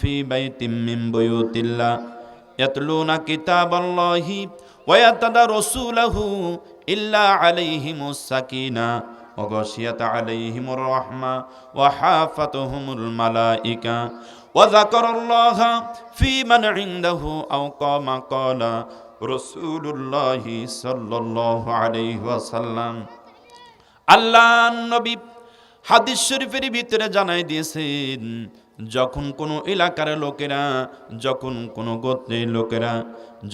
في بيت من بيوت الله يتلون كتاب الله ويتدارسونه إلا عليهم السكينة وغشيت عليهم الرحمة وحافتهم الملائكة وذكر الله في من عنده أو كما قال رسول الله صلى الله عليه وسلم আল্লাহ নবী হাদিস শরীফের ভিতরে জানাই দিয়েছেন, যখন কোনো এলাকার লোকেরা, যখন কোনো গোত্রের লোকেরা,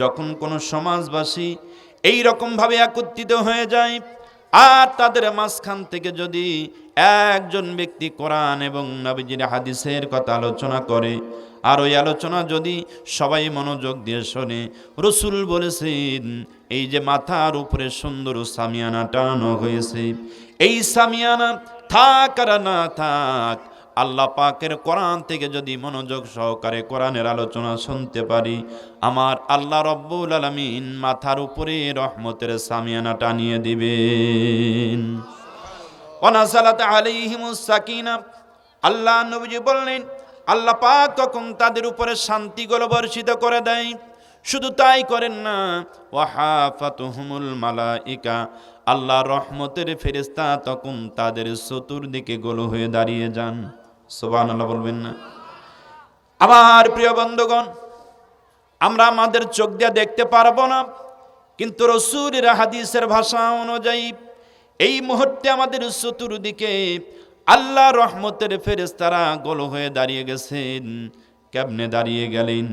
যখন কোনো সমাজবাসী এই রকমভাবে একত্রিত হয়ে যায়, আর তাদের মাঝখান থেকে যদি একজন ব্যক্তি কোরআন এবং নবীজির হাদিসের কথা আলোচনা করে, আর ওই আলোচনা যদি সবাই মনোযোগ দিয়ে শোনে, রসুল বলেছেন এই যে মাথার উপরে সুন্দর সামিয়ানা টানানো হয়েছে, এই সামিয়ানা থাক আর না থাক, আল্লাহ পাকের কোরআন থেকে যদি মনোযোগ সহকারে কোরআনের আলোচনা শুনতে পারি, আমার আল্লাহ রব্বুল আলামিন মাথার উপরে রহমতের সামিয়ানা টানিয়ে দিবেন। ওয়ানাযালাত আলাইহিমুস সাকিনা, আল্লাহ নবীজি বললেন আল্লাহ পাক তখন তাদের উপরে শান্তিগুলো বর্ষিত করে দেয়। শুধু তাই করেন না, ওয়াহাফাতুহুমুল মালাইকা, আল্লাহ রহমতের ফেরেশতা তখন তাদের চতুর্দিকে গোল হয়ে দাঁড়িয়ে যান। সুবহানাল্লাহ বলবেন না? আমার প্রিয় বন্ধুগণ, আমরা আমাদের চোখ দিয়ে দেখতে পারবো না, কিন্তু রাসূলের হাদিসের ভাষা অনুযায়ী এই মুহূর্তে আমাদের চতুর্দিকে আল্লাহ রহমতের ফেরেশতারা গোল হয়ে দাঁড়িয়ে গেছেন। কেমনে দাঁড়িয়ে গেলেন?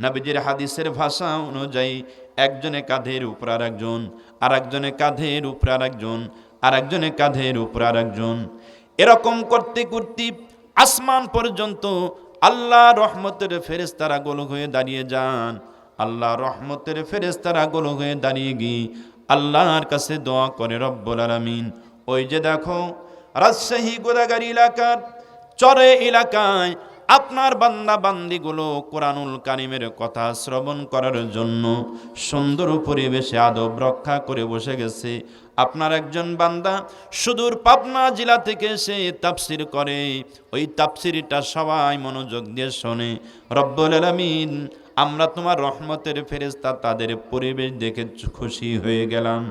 নবীজির হাদিসের ভাষা অনুযায়ী একজনের কাঁধের উপর আরেকজন, আরেকজনের কাঁধের উপর আরেকজন, আরেকজনের কাঁধের উপর আরেকজন, এরকম করতে করতে আসমান পর্যন্ত আল্লাহ রহমতের ফেরেশতারা গোল হয়ে দাঁড়িয়ে যান। আল্লাহ রহমতের ফেরেশতারা গোল হয়ে দাঁড়িয়ে গিয়ে আল্লাহর কাছে দোয়া করে রব্বুল আলামিন, ওই যে দেখো রাজশাহী গোদাগাড়ি এলাকার চরে এলাকায় আপনার বান্দা বান্দিগুলো কোরআনুল কারিমের কথা শ্রবণ করার জন্য সুন্দর পরিবেশে আদব রক্ষা করে বসে গেছে। আপনার একজন বান্দা সুদূর পাবনা জেলা থেকে এসে তাফসির করে, ওই তাফসিরটা সবাই মনোযোগ দিয়ে শোনে। রব্বুল আলামিন, আমরা তোমার রহমতের ফেরেশতা তাদের পরিবেশ দেখে খুশি হয়ে গেলাম।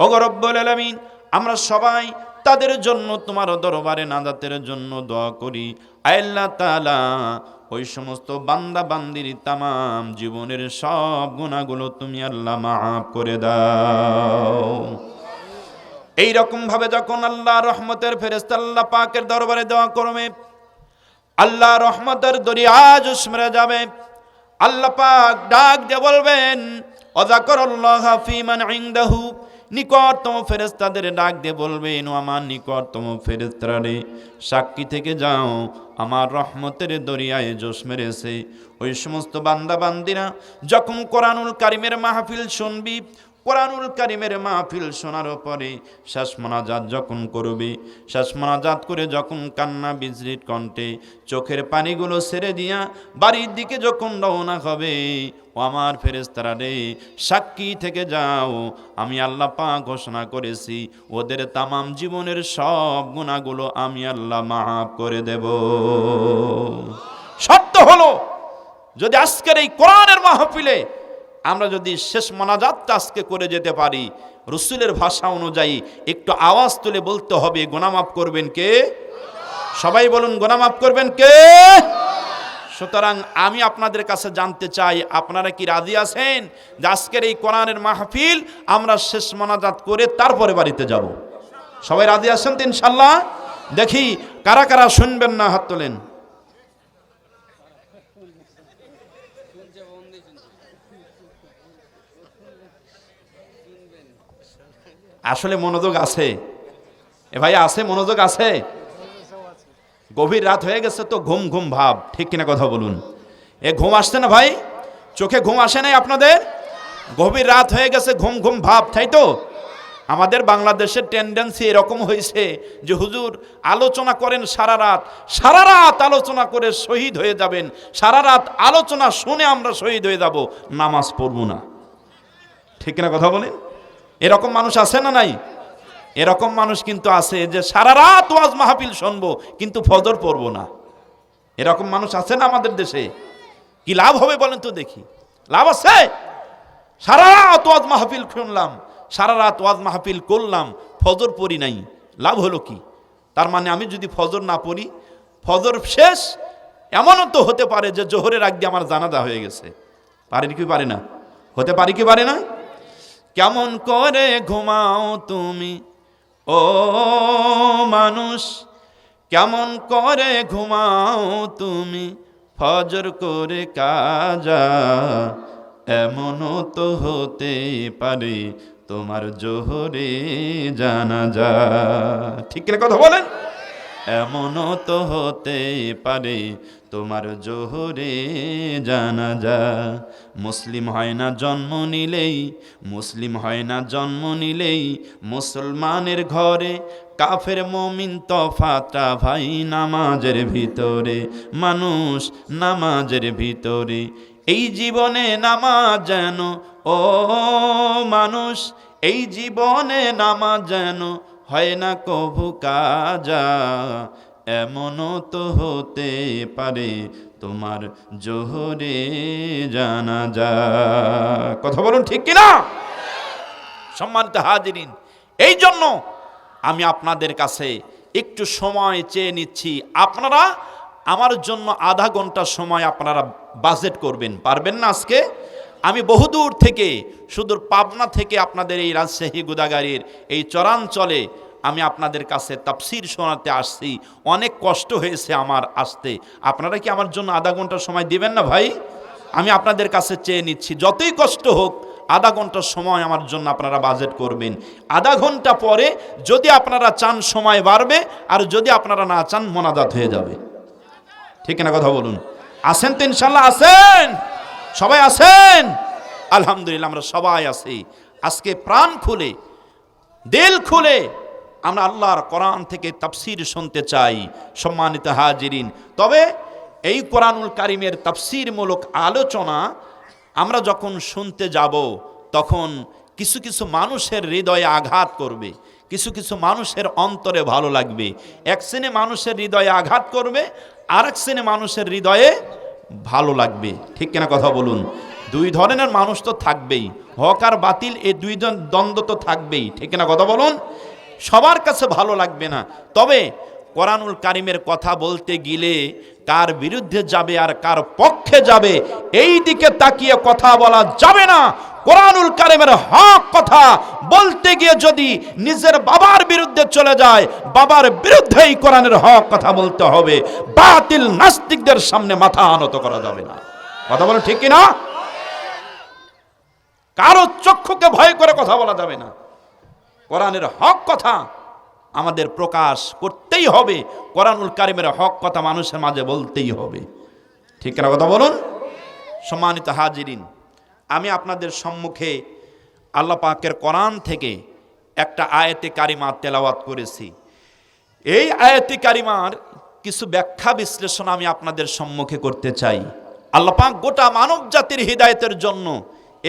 ওগো রব্বুল আলামিন, আমরা সবাই তাদের জন্য তোমার দরবারে নাজাতের জন্য দোয়া করি। আল্লাহ তাআলা, ওই সমস্ত বান্দা বান্দির তামাম জীবনের সব গুনাহগুলো তুমি আল্লাহ মাফ করে দাও। এই রকম ভাবে যখন আল্লাহ রহমতের ফেরেশতা আল্লাহ পাকের দরবারে দোয়া করবে, আল্লাহ রহমতের দরিয়া জুসমরে যাবে। আল্লাহ পাক ডাক দিয়ে বলবেন, ওয়াযাকারাল্লাহা ফী মান ইনদাহু, নিকটতম ফেরেশতাদের ডাক দিয়ে বলবেন, ও আমার নিকটতম ফেরেশতারা রে, সাক্ষী থেকে যাও আমার রহমতের দরিয়ায় জোশ মেরেছে। ওই সমস্ত বান্দা বান্দিরা যখন কোরআনুল কারিমের মাহফিল শুনবি, কোরআনুল কারিমের মাহফিল শোনার পরে শেষ মোনাজাত যখন করবে, শেষ মোনাজাত করে যখন কান্না বিজড়িত কণ্ঠে চোখের পানিগুলো ছেড়ে দিয়া বাড়ির দিকে যখন রওনা হবে, ও আমার ফেরেশতারা রে, সাক্ষী থেকে যাও আমি আল্লাহ পাক ঘোষণা করেছি ওদের তামাম জীবনের সব গুনাহগুলো আমি আল্লাহ মাফ করে দেব। শর্ত হলো, যদি আজকের এই কোরআনের মাহফিলে আমরা যদি শেষ মোনাজাতটা আজকে করে যেতে পারি, রাসূলের ভাষা অনুযায়ী একটু আওয়াজ তুলে বলতে হবে, গুনাহ মাফ করবেন কে? সবাই বলুন, গুনাহ মাফ করবেন কে? সুতরাং আমি আপনাদের কাছে জানতে চাই, আপনারা কি রাজি আছেন যে আজকের এই কোরআনের মাহফিল আমরা শেষ মোনাজাত করে তারপরে বাড়িতে যাব? সবাই রাজি আছেন তো ইনশাআল্লাহ? দেখি কারা কারা শুনবেন না, হাত তোলেন। আসলে মনোযোগ আছে এ ভাই, আছে মনোযোগ আছে? গভীর রাত হয়ে গেছে তো ঘুম ঘুম ভাব, ঠিক কিনা কথা বলুন? এ ঘুম আসছে না ভাই? চোখে ঘুম আসে নাই আপনাদের? গভীর রাত হয়ে গেছে, ঘুম ঘুম ভাব, তাই তো? আমাদের বাংলাদেশের টেন্ডেন্সি এরকম হয়েছে যে হুজুর আলোচনা করেন সারা রাত, সারা রাত আলোচনা করে শহীদ হয়ে যাবেন, সারা রাত আলোচনা শুনে আমরা শহীদ হয়ে যাব, নামাজ পড়ব না। ঠিক কিনা কথা বলেন? এরকম মানুষ আছে না নাই? এরকম মানুষ কিন্তু আছে যে সারা রাত ওয়াজ মাহফিল শুনবো কিন্তু ফজর পড়বো না। এরকম মানুষ আছে না আমাদের দেশে? কি লাভ হবে বলেন তো দেখি, লাভ আছে? সারা রাত ওয়াজ মাহফিল শুনলাম, সারা রাত ওয়াজ মাহফিল করলাম, ফজর পড়ি নাই, লাভ হলো কি? তার মানে আমি যদি ফজর না পড়ি, ফজর শেষ, এমনও তো হতে পারে যে জোহরের আগে আমার জানাজা হয়ে গেছে। পারে কি পারে না? হতে পারে কি পারে না? কেমন করে ঘুমাও তুমি ও মানুষ, কেমন করে ঘুমাও তুমি ফজর করে কাজা, এমনও তো হতে পারে তোমার জোহরে জানাজা। ঠিক কিনা কথা বলেন? এমনও তো হতে পারে তোমার জোহরে জানাজা। মুসলিম হয় না জন্ম নিলেই, মুসলিম হয় না জন্ম নিলেই মুসলমানের ঘরে, কাফের মুমিন তফাতটা ভাই নামাজের ভিতরে, মানুষ নামাজের ভিতরে। এই জীবনে নামাজ যেন ও মানুষ, এই জীবনে নামাজ যেন হয় না কভু কাজা, এমনও তো হতে পারে তোমার জোহরে জানাজা। কথা বলুন ঠিক কিনা? সম্মানিত হাজিরিন, এই জন্য আমি আপনাদের কাছে একটু সময় চেয়ে নিচ্ছি। আপনারা আমার জন্য আধা ঘন্টা সময় আপনারা বাজেট করবেন, পারবেন না আজকে? আমি বহুদূর থেকে, সুদূর পাবনা থেকে আপনাদের এই রাজশাহী গোদাগাড়ির এই চরাঞ্চলে আমি আপনাদের কাছে তাফসীর শোনাতে আসছি। অনেক কষ্ট হয়েছে আমার আসতে। আপনারা কি আমার জন্য আধা ঘন্টা সময় দিবেন না ভাই? আমি আপনাদের কাছে চেয়ে নিচ্ছি, যতই কষ্ট হোক আধা ঘন্টার সময় আমার জন্য আপনারা বাজেট করবেন। আধা ঘন্টা পরে যদি আপনারা চান সময় বাড়বে, আর যদি আপনারা না চান মোনাজাত হয়ে যাবে। ঠিক না কথা বলুন? আছেন তো ইনশাল্লাহ? আছেন? সবাই আছেন? আলহামদুলিল্লাহ, আমরা সবাই আছি। আজকে প্রাণ খুলে, দিল খুলে আমরা আল্লাহর কোরআন থেকে তাফসীর শুনতে চাই। সম্মানিত হাজিরিন, তবে এই কোরআনুল কারীমের তাফসীরমূলক আলোচনা আমরা যখন শুনতে যাব, তখন কিছু কিছু মানুষের হৃদয়ে আঘাত করবে, কিছু কিছু মানুষের অন্তরে ভালো লাগবে। এক শ্রেণী মানুষের হৃদয়ে আঘাত করবে, আর এক শ্রেণী মানুষের হৃদয়ে ভালো লাগবে। ঠিক কিনা কথা বলুন? দুই ধরনের মানুষ তো থাকবেই, হক আর বাতিল, এই দুই দ্বন্দ্ব তো থাকবেই। ঠিক কিনা কথা বলুন? সবার কাছে ভালো লাগবে না। তবে কোরআনুল কারীমের কথা বলতে গেলে কার বিরুদ্ধে যাবে আর কার পক্ষে যাবে, এই দিকে তাকিয়ে কথা বলা যাবে না। কোরআনুল কারীমের হক কথা বলতে গিয়ে যদি নিজের বাবার বিরুদ্ধে চলে যায়, বাবার বিরুদ্ধেই কোরআনের হক কথা বলতে হবে। বাতিল নাস্তিকদের সামনে মাথা আনত করা যাবে না। কথা বলেন ঠিক কিনা? কারো চক্ষুকে ভয় করে কথা বলা যাবে না। কোরআনের হক কথা আমাদের প্রকাশ করতেই হবে। কোরআনুল কারীমের হক কথা মানুষের মাঝে বলতেই হবে। ঠিক না কথা বলুন? সম্মানিত হাজিরিন, আমি আপনাদের সম্মুখে আল্লাহ পাকের কোরআন থেকে একটা আয়াতে কারিমা তেলাওয়াত করেছি। এই আয়াতে কারিমার কিছু ব্যাখ্যা বিশ্লেষণ আমি আপনাদের সম্মুখে করতে চাই। আল্লাহ পাক গোটা মানব জাতির হিদায়াতের জন্য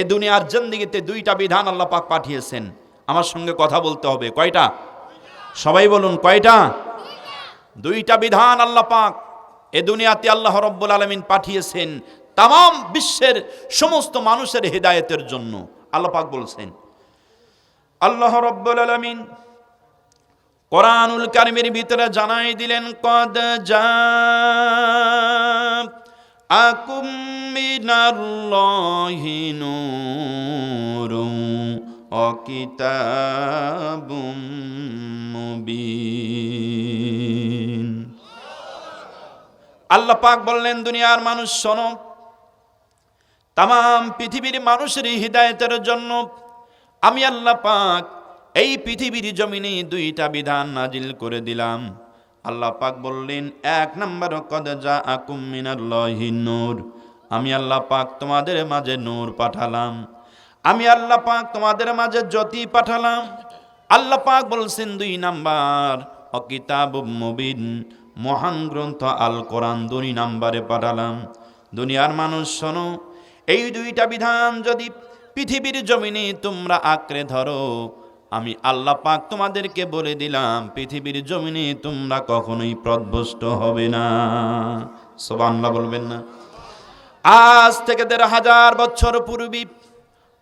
এ দুনিয়ার জিন্দেগিতে দুইটা বিধান আল্লাহ পাক পাঠিয়েছেন। আমার সঙ্গে কথা বলতে হবে। কয়টা? সবাই বলুন কয়টা? দুইটা বিধান আল্লাহ পাক এ দুনিয়াতে আল্লাহ রাব্বুল আলামিন পাঠিয়েছেন তাম বিশ্বের সমস্ত মানুষের হিদায়াতের জন্য। আল্লাহ পাক বলছেন, আল্লাহ রাব্বুল আলামিন কোরআনুল কারীমের ভিতরে জানাই দিলেন, কদ জাআকুম মিনাল্লাহি নূরুন ওয়া কিতাবুম মুবিন। আল্লাহ পাক বললেন, দুনিয়ার মানুষ শোনো, তাম পৃথিবীর মানুষের হিদায়াতের জন্য আমি আল্লাহ পাক এই পৃথিবীর জমিনে দুইটা বিধান নাজিল করে দিলাম। আল্লাহ পাক বললেন, এক নম্বর, কদ জাআকুম মিনাল্লাহি নূর, আমি আল্লাহ পাক তোমাদের মাঝে নূর পাঠালাম, আমি আল্লাহ পাক তোমাদের মাঝে জ্যোতি পাঠালাম। আল্লাহ পাক বলছেন দুই নাম্বার, ও কিতাবুম মুবিন, মহান গ্রন্থ আল কোরআন দুই নাম্বারে পাঠালাম। দুনিয়ার মানুষ শোনো, এই দুইটা বিধান যদি পৃথিবীর জমিনে তোমরা আঁকড়ে ধরো, আমি আল্লাহ পাক তোমাদেরকে বলে দিলাম পৃথিবীর জমিনে তোমরা কখনোই পথভ্রষ্ট হবে না। সুবহানাল্লাহ বলবেন না? আজ থেকে ১৫০০ বছর পূর্বে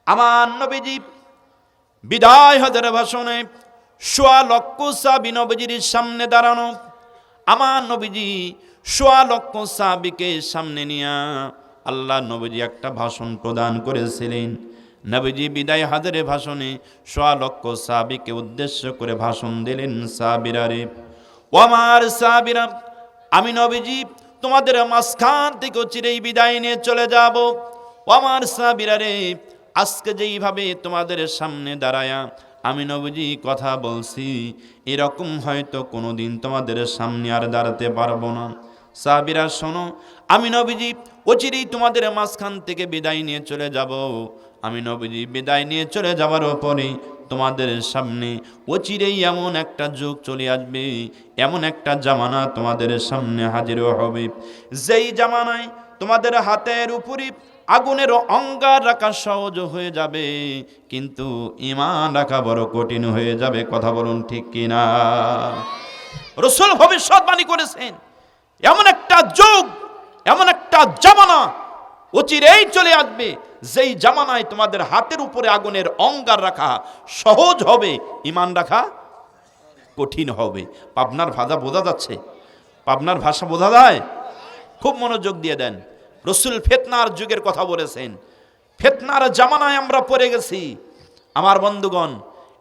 আমার নবীজি বিদায় হজের ভাষণে ১.৫ লক্ষ সাহাবী নবীজির সামনে দাঁড়ানো। আমার নবীজি ১.৫ লক্ষ সাহাবীকে সামনে নিয়ে আল্লাহ নবীজি একটা ভাষণ প্রদান করেছিলেন। নবীজি বিদায় হজের ভাষণে ১.৫ লক্ষ সাহাবীকে উদ্দেশ্য করে ভাষণ দিলেন, সাহাবীরা রে, ও আমার সাহাবীরা, আমি নবীজি তোমাদের মাঝখান থেকে চিরেই বিদায় নিয়ে চলে যাব। ও আমার সাহাবীরা রে, আজকে যেইভাবে তোমাদের সামনে দাঁড়ায়া আমি নবীজি কথা বলছি, এরকম হয়তো কোনোদিন তোমাদের সামনে আর দাঁড়াতে পারবো না। সাহাবীরা শোনো, আমি নবীজি অচিরেই তোমাদের মাঝখান থেকে বিদায় নিয়ে চলে যাব। আমি নবীজি বিদায় নিয়ে চলে যাওয়ার পরে তোমাদের সামনে অচিরেই এমন একটা যুগ চলে আসবে, এমন একটা জামানা তোমাদের সামনে হাজির হবে, যেই জামানায় তোমাদের হাতের উপরে আগুনের অঙ্গার রাখা সহজ হয়ে যাবে, কিন্তু ঈমান রাখা বড় কঠিন হয়ে যাবে। কথা বলুন ঠিক কিনা? রাসূল ভবিষ্যৎবাণী করেছেন এমন একটা যুগ, এমন একটা জামানা অচিরেই চলে আসবে, যেই জামানায় তোমাদের হাতের উপরে আগুনের অঙ্গার রাখা সহজ হবে, ঈমান রাখা কঠিন হবে। পাবনার ভাষা বোঝা যাচ্ছে? পাবনার ভাষা বোঝা যায়? খুব মনোযোগ দিয়ে দেন। রাসূল ফিতনার যুগের কথা বলেছেন। ফিতনার জামানায় আমরা পড়ে গেছি আমার বন্ধুগণ।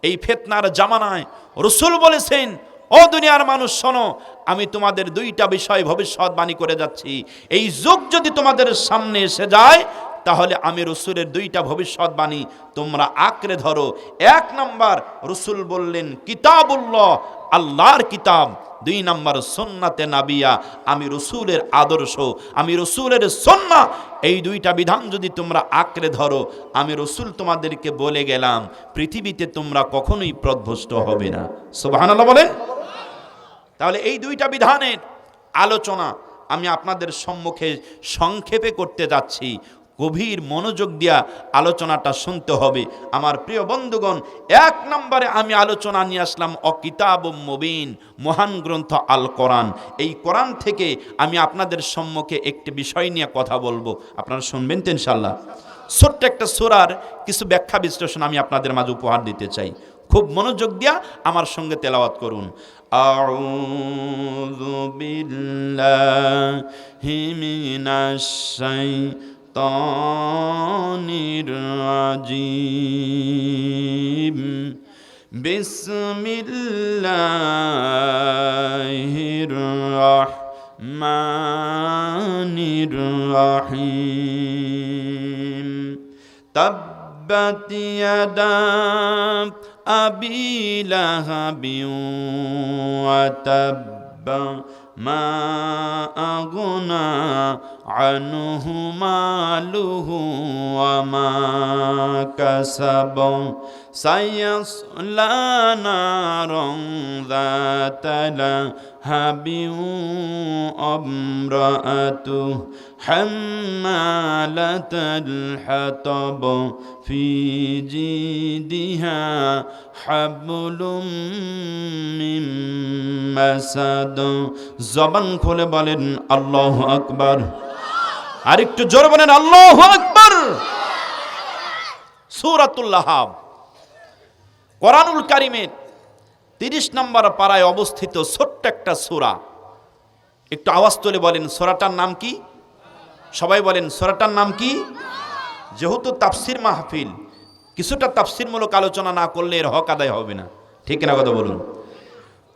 এই ফিতনার জামানায় রাসূল বলেছেন, ও দুনিয়ার মানুষ শোনো, আমি তোমাদের 2টা বিষয় ভবিষ্যৎবাণী করে যাচ্ছি। এই যুগ যদি তোমাদের সামনে এসে যায়, তাহলে আমি রাসূলের 2টা ভবিষ্যৎবাণী তোমরা আঁকড়ে ধরো। 1 নাম্বার রাসূল বললেন কিতাবুল্লাহ, আল্লাহর কিতাব। 2 নাম্বার সুন্নাতে নাবিয়া, আমি রাসূলের আদর্শ, আমি রাসূলের সুন্নাহ। এই 2টা বিধান যদি তোমরা আঁকড়ে ধরো, আমি রাসূল তোমাদেরকে বলে গেলাম পৃথিবীতে তোমরা কখনোই পথভ্রষ্ট হবে না। সুবহানাল্লাহ বলেন। তাহলে এই 2টা বিধানের আলোচনা আমি আপনাদের সম্মুখে সংক্ষেপে করতে যাচ্ছি। গভীর মনোযোগ দিয়া আলোচনাটা শুনতে হবে আমার প্রিয় বন্ধুগণ। 1 নম্বরে আমি আলোচনা নিয়ে আসলাম কিতাবুম মুবিন, মহান গ্রন্থ আল কোরআন। এই কোরআন থেকে আমি আপনাদের সম্মুখে একটি বিষয় নিয়ে কথা বলবো, আপনারা শুনবেন তো ইনশাআল্লাহ। ছোট্ট একটা সূরার কিছু ব্যাখ্যা বিশ্লেষণ আমি আপনাদের মাঝে উপহার দিতে চাই। খুব মনোযোগ দিয়া আমার সঙ্গে তেলাওয়াত করুন। আউযু বিল্লাহি মিনাশ শাইতানির রাজিম। বিসমিল্লাহির রাহমানির রাহিম। তাব্বাত ইয়াদা আবি লাহাবিন ওয়া তাব্বা মা আগনা আনহু মালুহু ওয়া মা কাসাব সায়াসলা নারান যাতা লাহাবিন আমরাতুহু হাম্মালাতাল হাতাব ফি জিদিহা হাবলুম মিন মাসাদ। জবান খুলে বলেন আল্লাহু আকবার। আর একটু জোরে বলেন আল্লাহু আকবার। সূরাতুল লাহাব কোরআনুল কারীমের 30 নম্বর পারায় অবস্থিত ছোট্ট একটা সূরা। একটু আওয়াজ তুলে বলেন সূরাটার নাম কি? সবাই বলেন সূরাটার নাম কি? যেহেতু তাফসির মাহফিল, কিছুটা তাফসিরমূলক আলোচনা না করলে এর হক আদায় হবে না, ঠিক না কথা বলুন।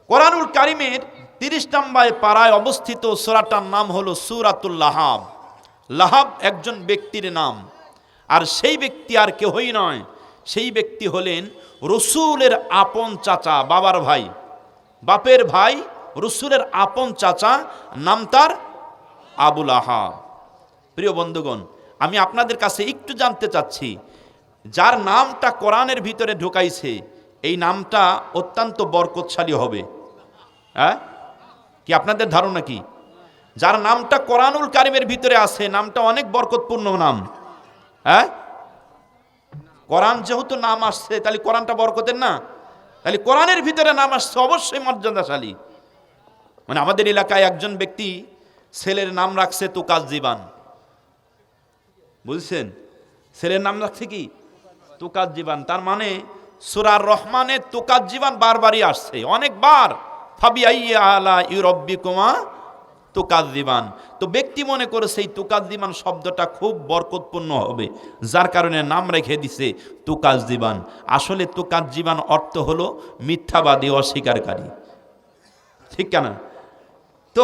কোরআনুল কারীমের 30 নম্বর পারায় অবস্থিত সূরাটার নাম হলো সূরাতুল লাহাব। লাহাব একজন ব্যক্তির নাম, আর সেই ব্যক্তি আর কেউই নয়, সেই ব্যক্তি হলেন রাসূলের আপন চাচা, বাবার ভাই, বাপের ভাই, রাসূলের আপন চাচা, নাম তার আবু লাহাব। প্রিয় বন্ধুগণ, আমি আপনাদের কাছে একটু জানতে চাচ্ছি, যার নামটা কোরআনের ভিতরে ঢুকাইছে এই নামটা অত্যন্ত বরকতশালী হবে। হ্যাঁ, কি আপনাদের ধারণা কি? যার নামটা কোরআনুল কারীমের ভিতরে আছে নামটা অনেক বরকতপূর্ণ নাম। হ্যাঁ, কোরআন যেহেতু নাম আসছে তাহলে কোরআনটা বরকতের না? তাহলে কোরআনের ভিতরে নাম আসছে অবশ্যই মর্যাদাশালী। মানে আমাদের এলাকায় একজন ব্যক্তি ছেলের নাম রাখছে তুকাজ্জিবান, বুঝছেন? ছেলের নাম রাখছে কি? তুকাজ্জিবান। তার মানে সূরা রহমানে তুকাজ্জিবান বারবারই আসছে, অনেকবার। ফাবিআইয়ি আলা ইউরাব্বিকুমা তুকাজ্জিবান। তো ব্যক্তি মনে করে সেই তুকাজ্জিবান শব্দটা খুব বরকতপূর্ণ হবে, যার কারণে নাম রেখে দিছে তুকাজ্জিবান। আসলে তুকাজ্জিবান অর্থ হলো মিথ্যাবাদী, অস্বীকারী, ঠিক না? তো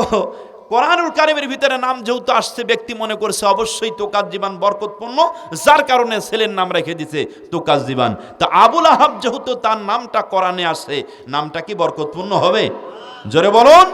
কোরআনুল কারীমের ভিতরে নাম যেহেতু আসছে, ব্যক্তি মনে করছে অবশ্যই তুকাজ্জিবান বরকতপূর্ণ, যার কারণে ছেলের নাম রেখে দিছে তুকাজ্জিবান। তো আবুল আহাব যেহেতু তার নামটা কোরআনে আসে, নামটা কি বরকতপূর্ণ হবে? জোরে বলুন,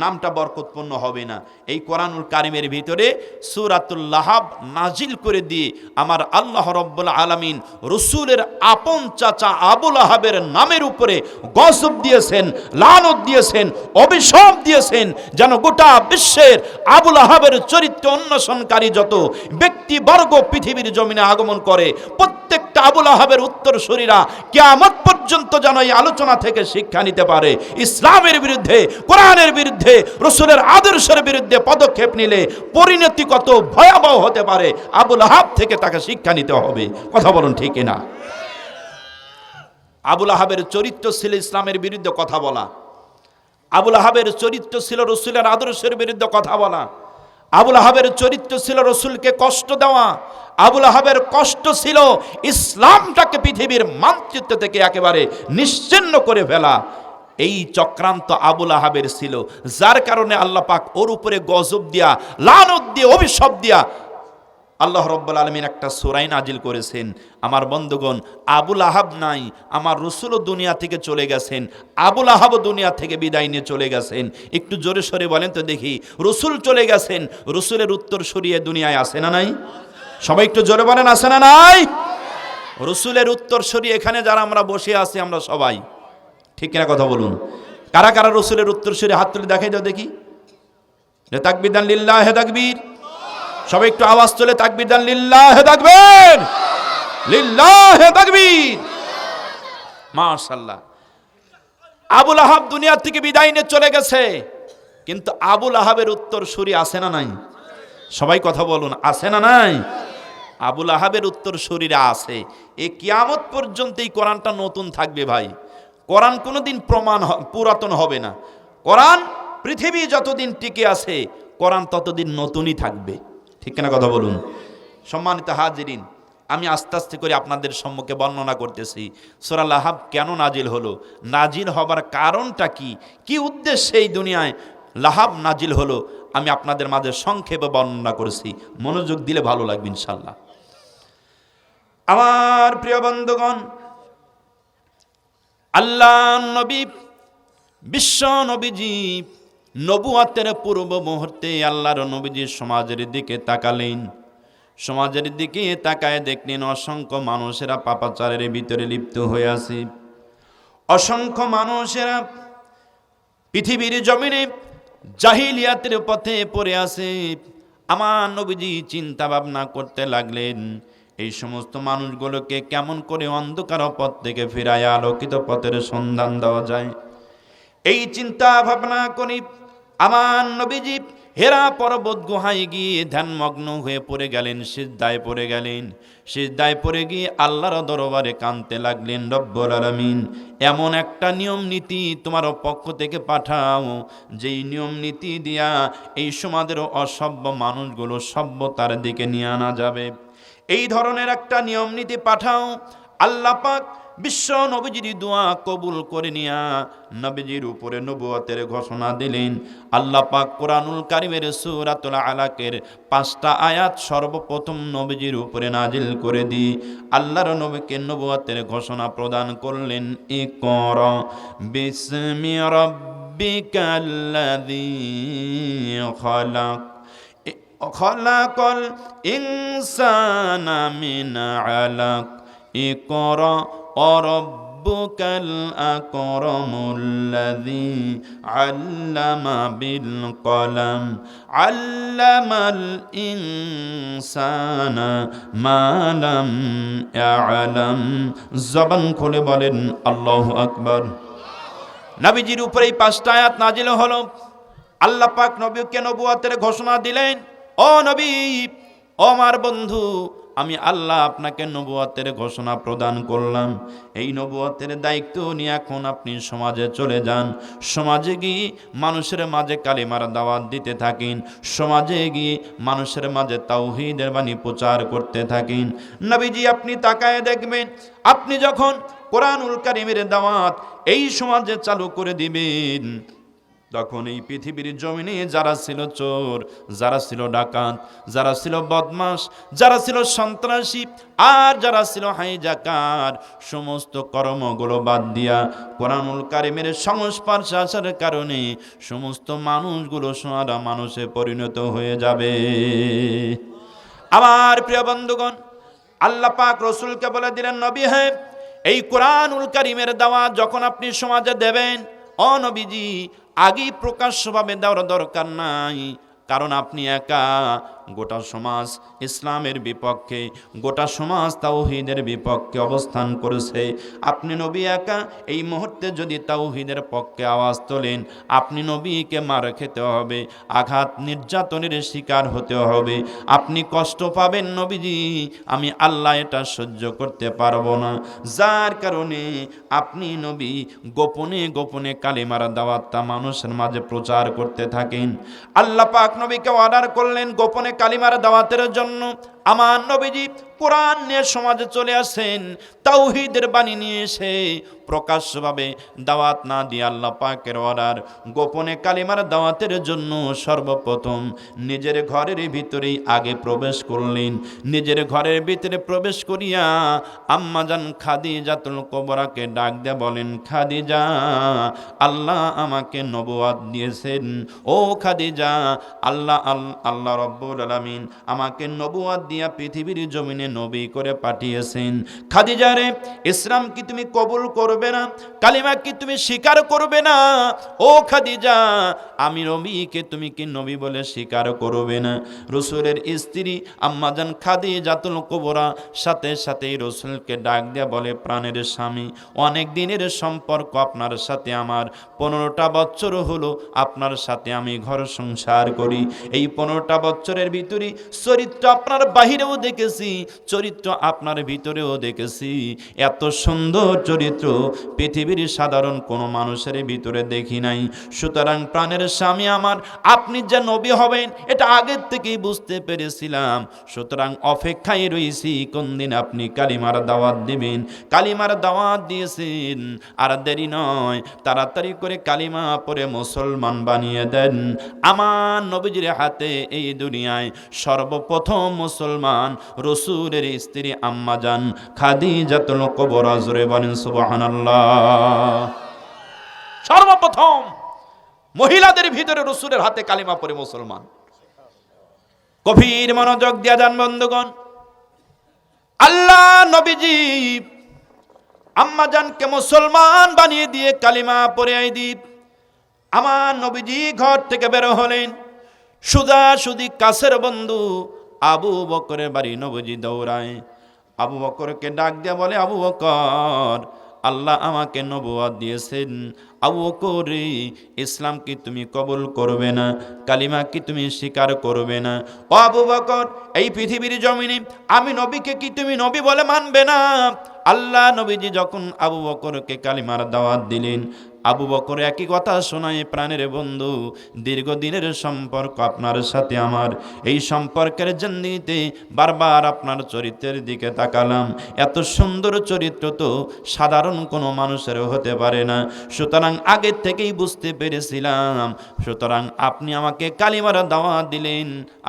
নামটা বরকতপূর্ণ হবে না। এই কোরআনুল কারীমের ভিতরে সূরাতুল লাহাব নাজিল করে দিয়ে আমার আল্লাহ রাব্বুল আলামিন রাসূলের আপন চাচা আবুল আহাবের নামের উপরে গজব দিয়েছেন, লানত দিয়েছেন, অভিশাপ দিয়েছেন, যেন গোটা বিশ্বের আবুল আহাবের চরিত্র অন্বেষণকারী যত ব্যক্তিবর্গ পৃথিবীর জমিনে আগমন করে, প্রত্যেকটা আবুল আহাবের উত্তরসূরিরা কিয়ামত পর্যন্ত যেন এই আলোচনা থেকে শিক্ষা নিতে পারে। ইসলামের বিরুদ্ধে, কোরআনের বিরুদ্ধে, রাসূলের আদর্শের বিরুদ্ধে পদক্ষেপ নিলে পরিণতি কত ভয়াবহ হতে পারে, আবুল আহাব থেকে তাকে শিক্ষা নিতে হবে। কথা বলুন, ঠিক না? আবুল আহাবের চরিত্র ছিল ইসলামের বিরুদ্ধে কথা বলা, আবুল আহাবের চরিত্র ছিল রাসূলের আদর্শের বিরুদ্ধে কথা বলা, আবুল আহাবের চরিত্র ছিল রাসূলকে কষ্ট দেওয়া, আবুল আহাবের কষ্ট ছিল ইসলামটাকে পৃথিবীর মানচিত্র থেকে একেবারে নিশ্চিহ্ন করে ফেলা। এই চক্রান্ত আবুল আহাবের ছিল, যার কারণে আল্লাহ পাক ওর উপরে গজব দিয়া, লানত দিয়ে, অভিশাপ দিয়া আল্লাহ রাব্বুল আলামিন একটা সূরা নাজিল করেছেন। আমার বন্ধুগণ, আবুল আহাব নাই, আমার রাসূলও দুনিয়া থেকে চলে গেছেন, আবুল আহাবও দুনিয়া থেকে বিদায় নিয়ে চলে গেছেন। একটু জোরে সরে বলেন তো দেখি, রাসূল চলে গেছেন, রাসূলের উত্তর সরিয়ে দুনিয়ায় আছে না নাই? সবাই একটু জোরে বলেন, আছে না নাই? রাসূলের উত্তর সরিয়ে এখানে যারা আমরা বসে আছি, আমরা সবাই, ঠিক কিনা কথা বলুন? কারা কারা রাসূলের উত্তর সরিয়ে হাত তুলে দেখাই দাও দেখি। তাকবীর দান, লিল্লাহে তাকবীর। সবাই একটু আওয়াজ তুলে তাকবীর দান, লিল্লাহে তাকবীর, লিল্লাহে তাকবীর। মাশাআল্লাহ। আবুল আহাব দুনিয়া থেকে বিদায় নিয়ে চলে গেছে, কিন্তু আবুল আহাবের উত্তর সূরি আছে না নাই? সবাই কথা বলুন, আছে না নাই? আবুল আহাবের উত্তর সূরিরা আছে। এই কিয়ামত পর্যন্ত এই কোরআনটা নতুন থাকবে ভাই। কোরআন কোনোদিন পুরাতন হবে না। কোরআন পৃথিবী যতদিন টিকে আছে, কোরআন ততদিন নতুনই থাকবে, ঠিক না কথা বলুন? সম্মানিত হাজিরিন, আমি আস্তে আস্তে করে আপনাদের সম্মুখে বর্ণনা করতেছি সূরা লাহাব কেন নাজিল হলো, নাজিল হবার কারণটা কি, কি উদ্দেশ্যে এই দুনিয়ায় লাহাব নাজিল হলো, আমি আপনাদের মাঝে সংক্ষেপে বর্ণনা করেছি। মনোযোগ দিলে ভালো লাগবে ইনশাআল্লাহ। আমার প্রিয় বন্ধুগণ, আল্লাহ নবী, বিশ্ব নবীজি নবুয়াতের পূর্ব মুহূর্তে আল্লাহর নবীজি সমাজের দিকে তাকালেন। সমাজের দিকে তাকায় দেখলেন অসংখ্য মানুষেরা পাপাচারের ভিতরে লিপ্ত হয়ে আছে। অসংখ্য মানুষেরা পৃথিবীর জমিনে জাহিলিয়াতের পথে পড়ে আছে। আমার নবীজি চিন্তা ভাবনা করতে লাগলেন, এই সমস্ত মানুষগুলোকে কেমন করে অন্ধকার পথ থেকে ফিরায় আলোকিত পথের সন্ধান দেওয়া যায়। এই চিন্তা ভাবনা করি আমার নবীজি হেরা পর্বত গুহায় গিয়ে ধ্যানমগ্ন হয়ে পড়ে গেলেন, সিজদায় পড়ে গেলেন। সিজদায় পড়ে গিয়ে আল্লাহর দরবারে কাঁদতে লাগলেন, রব্বুল আলামিন, এমন একটা নিয়ম নীতি তোমার পক্ষ থেকে পাঠাও, যেই নিয়ম নীতি দিয়া এই সমাজের অসভ্য মানুষগুলো সভ্যতার দিকে নিয়ে আনা যাবে। এই ধরনের একটা নিয়ম নীতি পাঠাও। আল্লাহ পাক বিশ্ব নবীজির দোয়া কবুল করে নিয়া নবীজির উপরে নবুয়তের ঘোষণা দিলেন। আল্লাহ পাক কোরআনুল কারীমের সূরাতুল আলাকের 5টা আয়াত সর্বপ্রথম নবীজির উপরে নাজিল করে দিয়ে আল্লাহর নবীকে নবুয়তের ঘোষণা প্রদান করলেন। ইকরা বিসমি রাব্বিকাল্লাযী খালাক খালাকাল ইনসানা মিন আলাক ইকরা ওয়া রব্বুকাল আকরামুল্লাযী আল্লামা বিল কলম আল্লামাল ইনসানা মা লাম ইয়ালাম। জবান খুলে বলেন আল্লাহু আকবার। নবীজির উপরে এই 5টা আয়াত নাজিল হলো। আল্লাহ পাক নবীকে নবুয়তের ঘোষণা দিলেন, ও নবী, ও আমার বন্ধু, আমি আল্লাহ আপনাকে নবুয়তের ঘোষণা প্রদান করলাম। এই নবুয়তের দায়িত্ব নিয়ে এখন আপনি সমাজে চলে যান। সমাজে গিয়ে মানুষের মাঝে কালিমার দাওয়াত দিতে থাকেন। সমাজে গিয়ে মানুষের মাঝে তাওহীদের বাণী প্রচার করতে থাকেন। নবীজি আপনি তাকায় দেখবেন, আপনি যখন কোরআনুল কারীমের দাওয়াত এই সমাজে চালু করে দিবেন, তখন এই পৃথিবীর জমিনে যারা ছিল চোর, যারা ছিল ডাকাত, যারা ছিল বদমাশ, যারা ছিল সন্ত্রাসী, আর যারা ছিল হাইজাকার, সমস্ত কর্মগুলো বাদ দিয়া কোরআনুল কারীমের সংস্পর্শে আসার কারণে সমস্ত মানুষগুলো সোনারা মানুষে পরিণত হয়ে যাবে। আমার প্রিয় বন্ধুগণ, আল্লাহ পাক রসুলকে বলে দিলেন, নবী হ্যাঁ, এই কোরআনুল কারীমের দাওয়াত যখন আপনি সমাজে দেবেন, ও নবীজি, আগেই প্রকাশ্যভাবে দেওয়ার দরকার নাই, কারণ আপনি একা গোটা সমাজ ইসলামের বিপক্ষে, গোটা সমাজ তাওহীদের বিপক্ষে অবস্থান করেছে। আপনি নবী একা এই মুহূর্তে যদি তাওহীদের পক্ষে আওয়াজ তোলেন, আপনি নবীকে মার খেতে হবে, আঘাত নির্যাতনের শিকার হতে হবে, আপনি কষ্ট পাবেন। নবীজি, আমি আল্লাহ এটা সহ্য করতে পারবো না। যার কারণে আপনি নবী গোপনে গোপনে কালিমার দাওয়াতটা মানুষের মাঝে প্রচার করতে থাকেন। আল্লাহ পাক নবীকে অর্ডার করলেন গোপনে কালিমার দাওয়াতের জন্য। আমার নবীজি কোরআন নিয়ে সমাজে চলে আসেন, তাওহীদের বাণী নিয়ে এসে প্রকাশ্যভাবে দাওয়াত না দিয়ে আল্লাহ পাকের অর্ডার গোপনে কালিমার দাওয়াতের জন্য সর্বপ্রথম নিজের ঘরের ভিতরেই আগে প্রবেশ করলেন। নিজের ঘরের ভিতরে প্রবেশ করিয়া আম্মাজান খাদিজাতুল কুবরাকে ডাক দিয়ে বলেন, খাদিজা, আল্লাহ আমাকে নবুয়ত দিয়েছেন। ও খাদিজা, আল্লাহ রব্বুল আলামিন আমাকে নবুয়ত দিয়া পৃথিবীর জমিনে নবী করে পাঠিয়েছেন। খাদিজা রে, ইসলাম কি তুমি কবুল করবে না? কালিমা কি তুমি স্বীকার করবে না? ও খাদিজা, আমি নবীকে তুমি কি নবী বলে স্বীকার করবে না? রাসূলের স্ত্রী আম্মাজান খাদিজাতুল কুবরা সাথে সাথে রাসূলকে ডাক দিয়া বলে, প্রাণের স্বামী, অনেক দিনের সম্পর্ক আপনার সাথে আমার, 15টা বছর হলো আপনার সাথে আমি ঘর সংসার করি। এই 15টা বছরের ভিতরে চরিত্র আপনার বাহিরেও দেখেছি, চরিত্র আপনার ভিতরেও দেখেছি। এত সুন্দর চরিত্র পৃথিবীর সাধারণ কোনো মানুষের ভিতরে দেখি নাই। সুতরাং প্রাণের স্বামী আমার, আপনি যে নবী হবেন এটা আগের থেকেই বুঝতে পেরেছিলাম। সুতরাং অপেক্ষায় রয়েছি কোন দিন আপনি কালিমার দাওয়াত দিবেন। কালিমার দাওয়াত দিয়েছেন, আর দেরি নয়, তাড়াতাড়ি করে কালিমা পড়ে মুসলমান বানিয়ে দেন। আমার নবীজির হাতে এই দুনিয়ায় সর্বপ্রথম মুসলমান রাসূলের স্ত্রী আম্মাজান খাদিজাতুল কুবরা। জোরে বলেন সুবহানাল্লাহ। সর্বপ্রথম মহিলাদের ভিতরে রাসূলের হাতে কালিমা পড়ে মুসলমান। গভীর মনোযোগ দিয়া যান বন্ধুগণ। আল্লাহ নবীজি আম্মাজানকে মুসলমান বানিয়ে দিয়ে কালিমা পড়ে আইদিব আমার নবীজি ঘর থেকে বের হলেন। সুদী কাছের বন্ধু আবু বকরের বাড়ি নবীজি দৌড়ায়। আবু বকরকে ডাক দিয়া বলে, আবু বকর, আল্লাহ আমাকে নবুয়ত দিয়েছেন। আবু বকর, ইসলাম কি তুমি কবুল করবে না? কালিমা কি তুমি স্বীকার করবে না? ও আবু বকর, এই পৃথিবীর জমিনে আমি নবীকে কি তুমি নবী বলে মানবে না? আল্লাহ নবীজি যখন আবু বকরকে কালিমার দাওয়াত দিলেন, আবু বকর একই কথা শোনায়, প্রাণের বন্ধু, দীর্ঘদিনের সম্পর্ক আপনার সাথে আমার, এই সম্পর্কের জিন্দিতে বারবার আপনার চরিত্রের দিকে তাকালাম। এত সুন্দর চরিত্র তো সাধারণ কোনো মানুষের হতে পারে না। সুতরাং আগে থেকেই বুঝতে পেরেছিলাম। সুতরাং আপনি আমাকে কালিমার দাওয়াত দিলেন,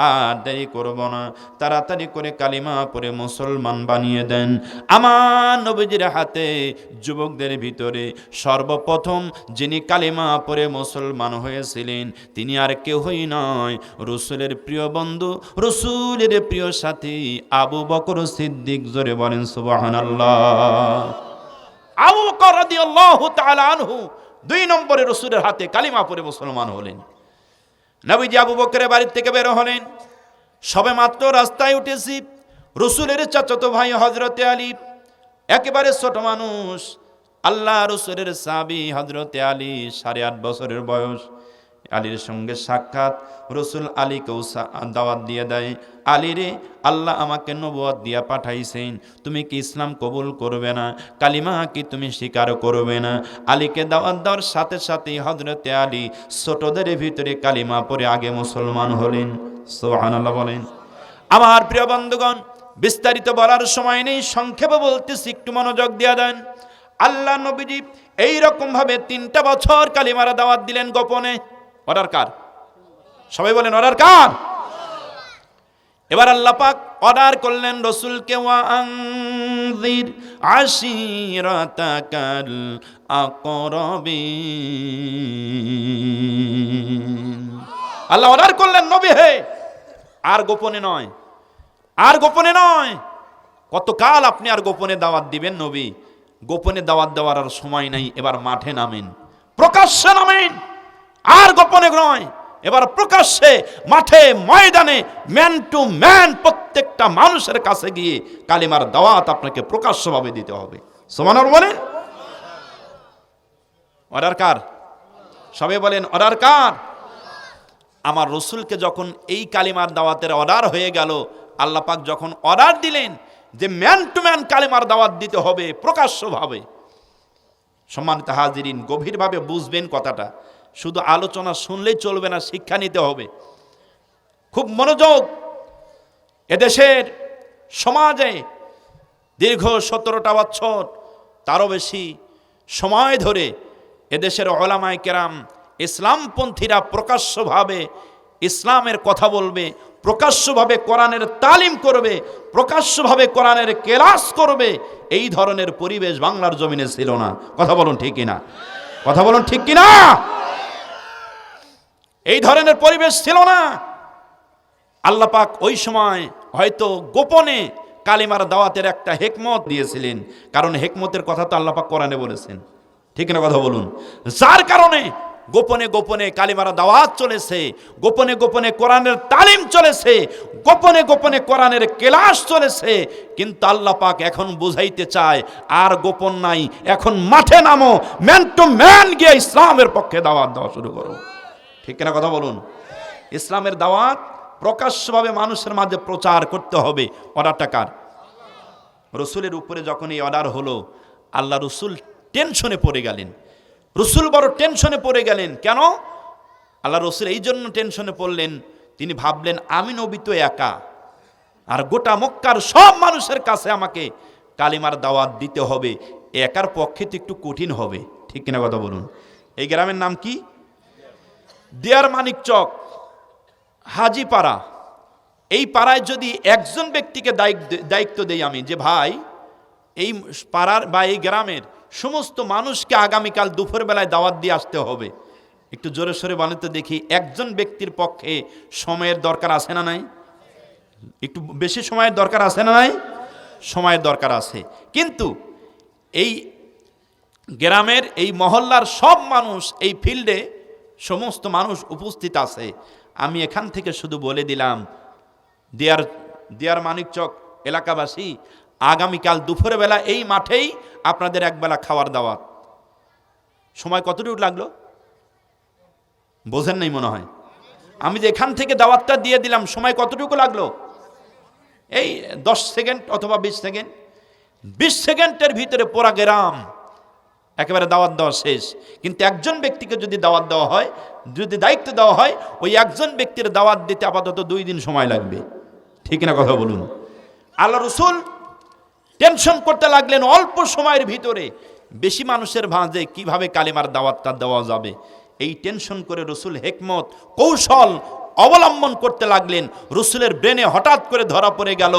আর দেরি করব না, তাড়াতাড়ি করে কালিমা পড়ে মুসলমান বানিয়ে দেন। আমার নবীজির হাতে যুবকদের ভিতরে সর্বপ্রথম যিনি কালিমা পড়ে মুসলমান হয়েছিলেন তিনি আর কেউই নয়, রাসূলের প্রিয় বন্ধু, রাসূলের প্রিয় সাথী আবু বকর সিদ্দিক। জোরে বলেন সুবহানাল্লাহ। আবু বকর রাদিয়াল্লাহু তাআলা আনহু 2 নম্বরে রাসূলের হাতে কালিমা পড়ে মুসলমান হলেন। নবীজি আবু বকরের বাড়ি থেকে বের হলেন, সবে মাত্র রাস্তায় উঠেছি, রাসূলের চাচাতো ভাই হযরতে আলী, একেবারে ছোট মানুষ, আল্লাহ রাসূলের সাহাবী হযরতে আলী, 8.5 বছরের বয়স। আলীর সঙ্গে সাক্ষাৎ, রাসূল আলীকেও দাওয়াত দিয়ে দেয়, আলী রে, আল্লাহ আমাকে নবুয়ত দিয়া পাঠাইছেন, তুমি কি ইসলাম কবুল করবে না? কালিমা কি তুমি স্বীকার করবে না? আলীকে দাওয়াত দেওয়ার সাথে সাথেই হযরতে আলী ছোটদের ভিতরে কালিমা পড়ে আগে মুসলমান হলেন। সুবহানাল্লাহ বলেন। আমার প্রিয় বন্ধুগণ, বিস্তারিত বলার সময় নেই, সংক্ষেপে বলতেছি, একটু মনোযোগ দিয়ে দেন। আল্লাহ নবীজি এইরকম ভাবে 3টা বছর কালিমার দাওয়াত দিলেন গোপনে। অর্ডার কার? সবাই বলেন অর্ডার কার? এবার আল্লাহ পাক অর্ডার করলেন রাসূলকে, ওয়া আনযির আশিরাতাকাল আকরাবিন। আল্লাহ অর্ডার করলেন, নবী হে, আর গোপনে নয়, আর গোপনে নয়। কতকাল আপনি আর গোপনে দাওয়াত দিবেন? নবী, গোপনে দাওয়াত দেওয়ার আর সময় নাই, এবার মাঠে নামেন, প্রকাশ্যে নামেন, আর গোপনে নয়, এবার প্রকাশ্যে মাঠে ময়দানে ম্যান টু ম্যান প্রত্যেকটা মানুষের কাছে গিয়ে কালিমার দাওয়াত আপনাকে প্রকাশ্যভাবে দিতে হবে। সুবহানাল্লাহ বলেন। অর্ডার কার? সবাই বলেন অর্ডার কার? আমার রাসূলকে যখন এই কালিমার দাওয়াতের অর্ডার হয়ে গেল, আল্লাহ পাক যখন অর্ডার দিলেন যে ম্যান টু ম্যান কালিমার দাওয়াত দিতে হবে প্রকাশ্যভাবে, সম্মানিত হাজিরিন, গভীরভাবে বুঝবেন কথাটা, শুধু আলোচনা শুনলেই চলবে না, শিক্ষা নিতে হবে। খুব মনোযোগ। এদেশের সমাজে দীর্ঘ 17টা বছর, তারও বেশি সময় ধরে এদেশের উলামায়ে কেরাম, ইসলামপন্থীরা প্রকাশ্যভাবে ইসলামের কথা বলবে, প্রকাশ্যভাবে কোরআনের তালিম করবে, প্রকাশ্যভাবে কোরআনের ক্লাস করবে, এই ধরনের পরিবেশ বাংলার জমিনে ছিল না। কথা বলুন ঠিক কিনা? কথা বলুন ঠিক কিনা? এই ধরনের পরিবেশ ছিল না। আল্লাহ পাক ওই সময় হয়তো গোপনে কালিমার দাওয়াতের একটা হিকমত দিয়েছিলেন, কারণ হিকমতের কথা তো আল্লাহ পাক কোরআনে বলেছেন, ঠিক না? কথা বলুন। যার কারণে গোপনে গোপনে কালিমার দাওয়াত চলেছে, গোপনে গোপনে কোরআনের তালিম চলেছে, গোপনে গোপনে কোরআনের ক্লাস চলেছে। কিন্তু আল্লাহ পাক এখন বুঝাইতে চায় আর গোপন নাই, এখন মাঠে নামো, ম্যান টু ম্যান গিয়ে ইসলামের পক্ষে দাওয়াত দেওয়া শুরু করো। ঠিক না? কথা বলুন। ইসলামের দাওয়াত প্রকাশ্যভাবে মানুষের মাঝে প্রচার করতে হবে। অর্ডারটা কার? রাসূলের উপরে যখন এই অর্ডার হলো, আল্লাহ রাসূল টেনশনে পড়ে গেলেন। রাসূল বড় টেনশনে পড়ে গেলেন। কেন? আল্লাহ রাসূল এই জন্য টেনশনে পড়লেন, তিনি ভাবলেন আমি নবী তো একা, আর গোটা মক্কার সব মানুষের কাছে আমাকে কালিমার দাওয়াত দিতে হবে, একার পক্ষে তো একটু কঠিন হবে। ঠিক কিনা? কথা বলুন। এই গ্রামের নাম কি? দিয়ার মানিকচক, হাজিপাড়া। এই পাড়ায় যদি একজন ব্যক্তিকে দায়িত্ব দেই আমি, যে ভাই এই পাড়ার বা এই গ্রামের সমস্ত মানুষকে আগামীকাল দুপুরবেলায় দাওয়াত দিয়ে আসতে হবে, একটু জোরে সোরে বলেন তো দেখি, একজন ব্যক্তির পক্ষে সময়ের দরকার আছে না নাই? একটু বেশি সময়ের দরকার আছে না নাই? সময়ের দরকার আছে। কিন্তু এই গ্রামের এই মহল্লার সব মানুষ এই ফিল্ডে সমস্ত মানুষ উপস্থিত আছে। আমি এখান থেকে শুধু বলে দিলাম, দিয়ার মানিকচক এলাকাবাসী, আগামীকাল দুপুরবেলা এই মাঠেই আপনাদের একবেলা খাওয়ার দাওয়াত। সময় কতটুকু লাগলো বোঝেন নাই মনে হয়। আমি যে এখান থেকে দাওয়াতটা দিয়ে দিলাম, সময় কতটুকু লাগলো? এই 10 সেকেন্ড অথবা 20 সেকেন্ড। 20 সেকেন্ডের ভিতরে পুরা গ্রাম একেবারে দাওয়াত দেওয়া শেষ। কিন্তু একজন ব্যক্তিকে যদি দাওয়াত দেওয়া হয়, যদি দায়িত্ব দেওয়া হয়, ওই একজন ব্যক্তির দাওয়াত দিতে আপাতত 2 দিন সময় লাগবে। ঠিক না? কথা বলুন। আল্লাহ রাসূল টেনশন করতে লাগলেন অল্প সময়ের ভিতরে বেশি মানুষের ভাঁজে কিভাবে কালিমার দাওয়াতটা দেওয়া যাবে। এই টেনশন করে রাসূল হিকমত কৌশল অবলম্বন করতে লাগলেন। রাসূলের ব্রেনে হঠাৎ করে ধরা পড়ে গেল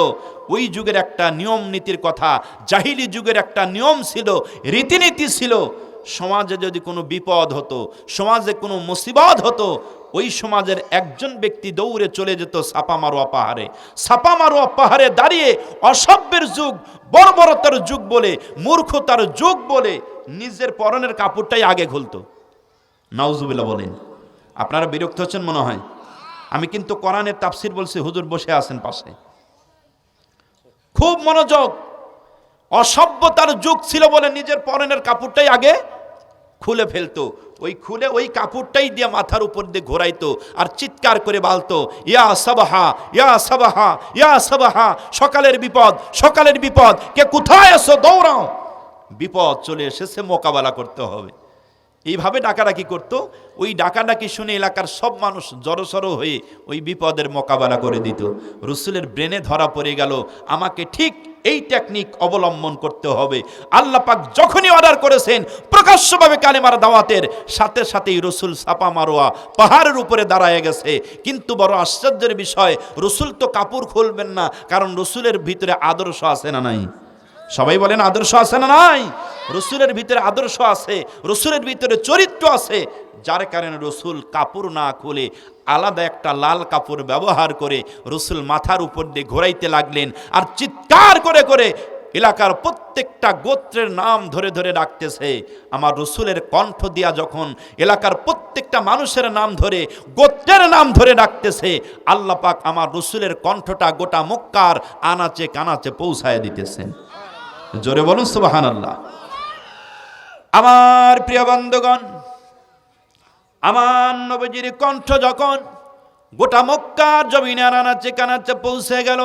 ওই যুগের একটা নিয়ম নীতির কথা। জাহিলি যুগের একটা নিয়ম ছিল, রীতিনীতি ছিল। সমাজে যদি কোনো বিপদ হতো, সমাজে কোনো মুসিবত হতো, ওই সমাজের একজন ব্যক্তি দৌড়ে চলে যেত ছাপা মারোয়া পাহাড়ে। ছাপা মারোয়া পাহাড়ে দাঁড়িয়ে অসভ্যের যুগ, বর্বরতার যুগ বলে, মূর্খতার যুগ বলে নিজের পরনের কাপড়টাই আগে খুলতো। নাউজুবিল্লাহ বলেন। আপনারা বিরক্ত হচ্ছেন মনে হয়। আমি কিন্তু কোরআনের তাফসির বলছি, হুজুর বসে আছেন পাশে, খুব মনোযোগ। অসভ্যতার যুগ ছিল বলে নিজের পরনের কাপড়টাই আগে খুলে ফেলতো। ওই কাপড়টাই দিয়ে মাথার উপর দিয়ে ঘোরাইতো আর চিৎকার করে বলতো, ইয়া সাবাহা, ইয়া সাবাহা, ইয়া সাবাহা, সকালের বিপদ, সকালের বিপদ, কে কোথায় আছো, দৌড়াও, বিপদ চলে এসেছে, মোকাবেলা করতে হবে। এইভাবে ডাকাডাকি করতো। ওই ডাকাডাকি শুনে এলাকার সব মানুষ জড়সড় হয়ে ওই বিপদের মোকাবেলা করে দিত। রসুলের ব্রেনে ধরা পড়ে গেল, আমাকে ঠিক এই টেকনিক অবলম্বন করতে হবে। আল্লাহ পাক যখনই অর্ডার করেছেন প্রকাশ্যভাবে কালেমার দাওয়াতের, সাথে সাথেই রসুল ছাপা মারোয়া পাহাড়ের উপরে দাঁড়ায় গেছে। কিন্তু বড় আশ্চর্যের বিষয়, রসুল তো কাপড় খুলবেন না, কারণ রসুলের ভিতরে আদর্শ আছে না নাই? সবাই বলেন আদর্শ আছে না নাই? রসুলের ভিতরে আদর্শ আছে, রসুলের ভিতরে চরিত্র আছে, যার কারণে রসুল কাপড় না খুলে আলাদা একটা লাল কাপড় ব্যবহার করে রসুল মাথার উপর দিয়ে ঘোরাইতে লাগলেন। আর চিৎকার করে করে এলাকার প্রত্যেকটা গোত্রের নাম ধরে ধরে ডাকতেছে। আমার রসুলের কণ্ঠ দিয়া যখন এলাকার প্রত্যেকটা মানুষের নাম ধরে, গোত্রের নাম ধরে ডাকতেছে, আল্লাহ পাক আমার রসুলের কণ্ঠটা গোটা মক্কার আনাচে কানাচে পৌঁছায় দিতেছেন। জোরে বলুন সুবহানাল্লাহ। আমার প্রিয় বন্ধুগণ, আমার নবীজির কণ্ঠ যখন গোটা মক্কার জমিনের আনাচে কানাচে পৌঁছে গেল,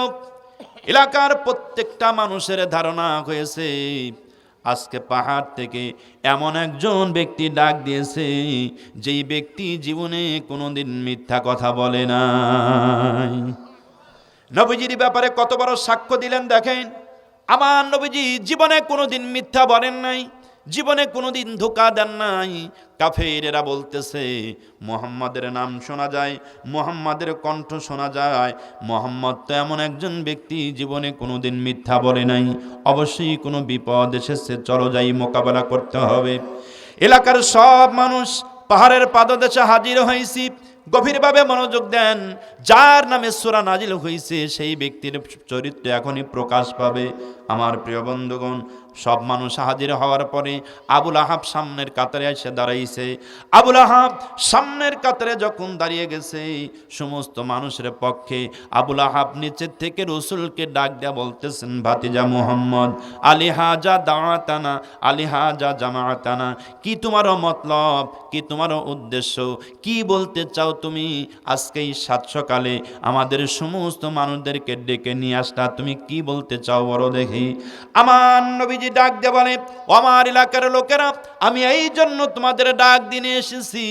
এলাকার প্রত্যেকটা মানুষের ধারণা হয়েছে আজকে পাহাড় থেকে এমন একজন ব্যক্তি ডাক দিয়েছে, যেই ব্যক্তি জীবনে কোনোদিন মিথ্যা কথা বলে নাই। নবীজির ব্যাপারে কত বড় সাক্ষ্য দিলেন দেখেন। আমার নবীজি জীবনে কোনোদিন মিথ্যা বলেন নাই, জীবনে কোনোদিন ধোঁকা দেন নাই। কাফেরেরা বলতেছে মুহাম্মাদের নাম শোনা যায়, মুহাম্মাদের কণ্ঠ শোনা যায়, মুহাম্মদ তো এমন একজন ব্যক্তি জীবনে কোনোদিন মিথ্যা বলে নাই, অবশ্যই কোনো বিপদ এসেছে, চলো যাই, মোকাবেলা করতে হবে। এলাকার সব মানুষ পাহাড়ের পাদদেশে হাজির হয়েছি। গভীরভাবে মনোযোগ দেন, যার নামে সূরা নাজিল হয়েছে সেই ব্যক্তির চরিত্র এখনই প্রকাশ পাবে। আমার প্রিয় বন্ধুগণ, সব মানুষ হাজির হওয়ার পরে আবুল আহাব সামনের কাতারে এসে দাঁড়াইছে। আবুল আহাব সামনের কাতারে যখন দাঁড়িয়ে গেছে, সমস্ত মানুষের পক্ষে আবুল আহাব নিচের থেকে রসুলকে ডাক দেয়া বলতেছেন, ভাতিজা মুহাম্মদ, আলিহাজা দাওয়াতানা, আলিহাজা জামাতানা, কি তোমার মতলব, কি তোমার উদ্দেশ্য, কি বলতে চাও তুমি? আজকে এই সাত সকালে আমাদের সমস্ত মানুষদেরকে ডেকে নিয়ে আসলা, তুমি কি বলতে চাও বড় দেখি। আমার নবীজি ডাক দিয়ে বলে, আমার এলাকার লোকেরা, আমি এই জন্য তোমাদের ডাক দিনে এসেছি।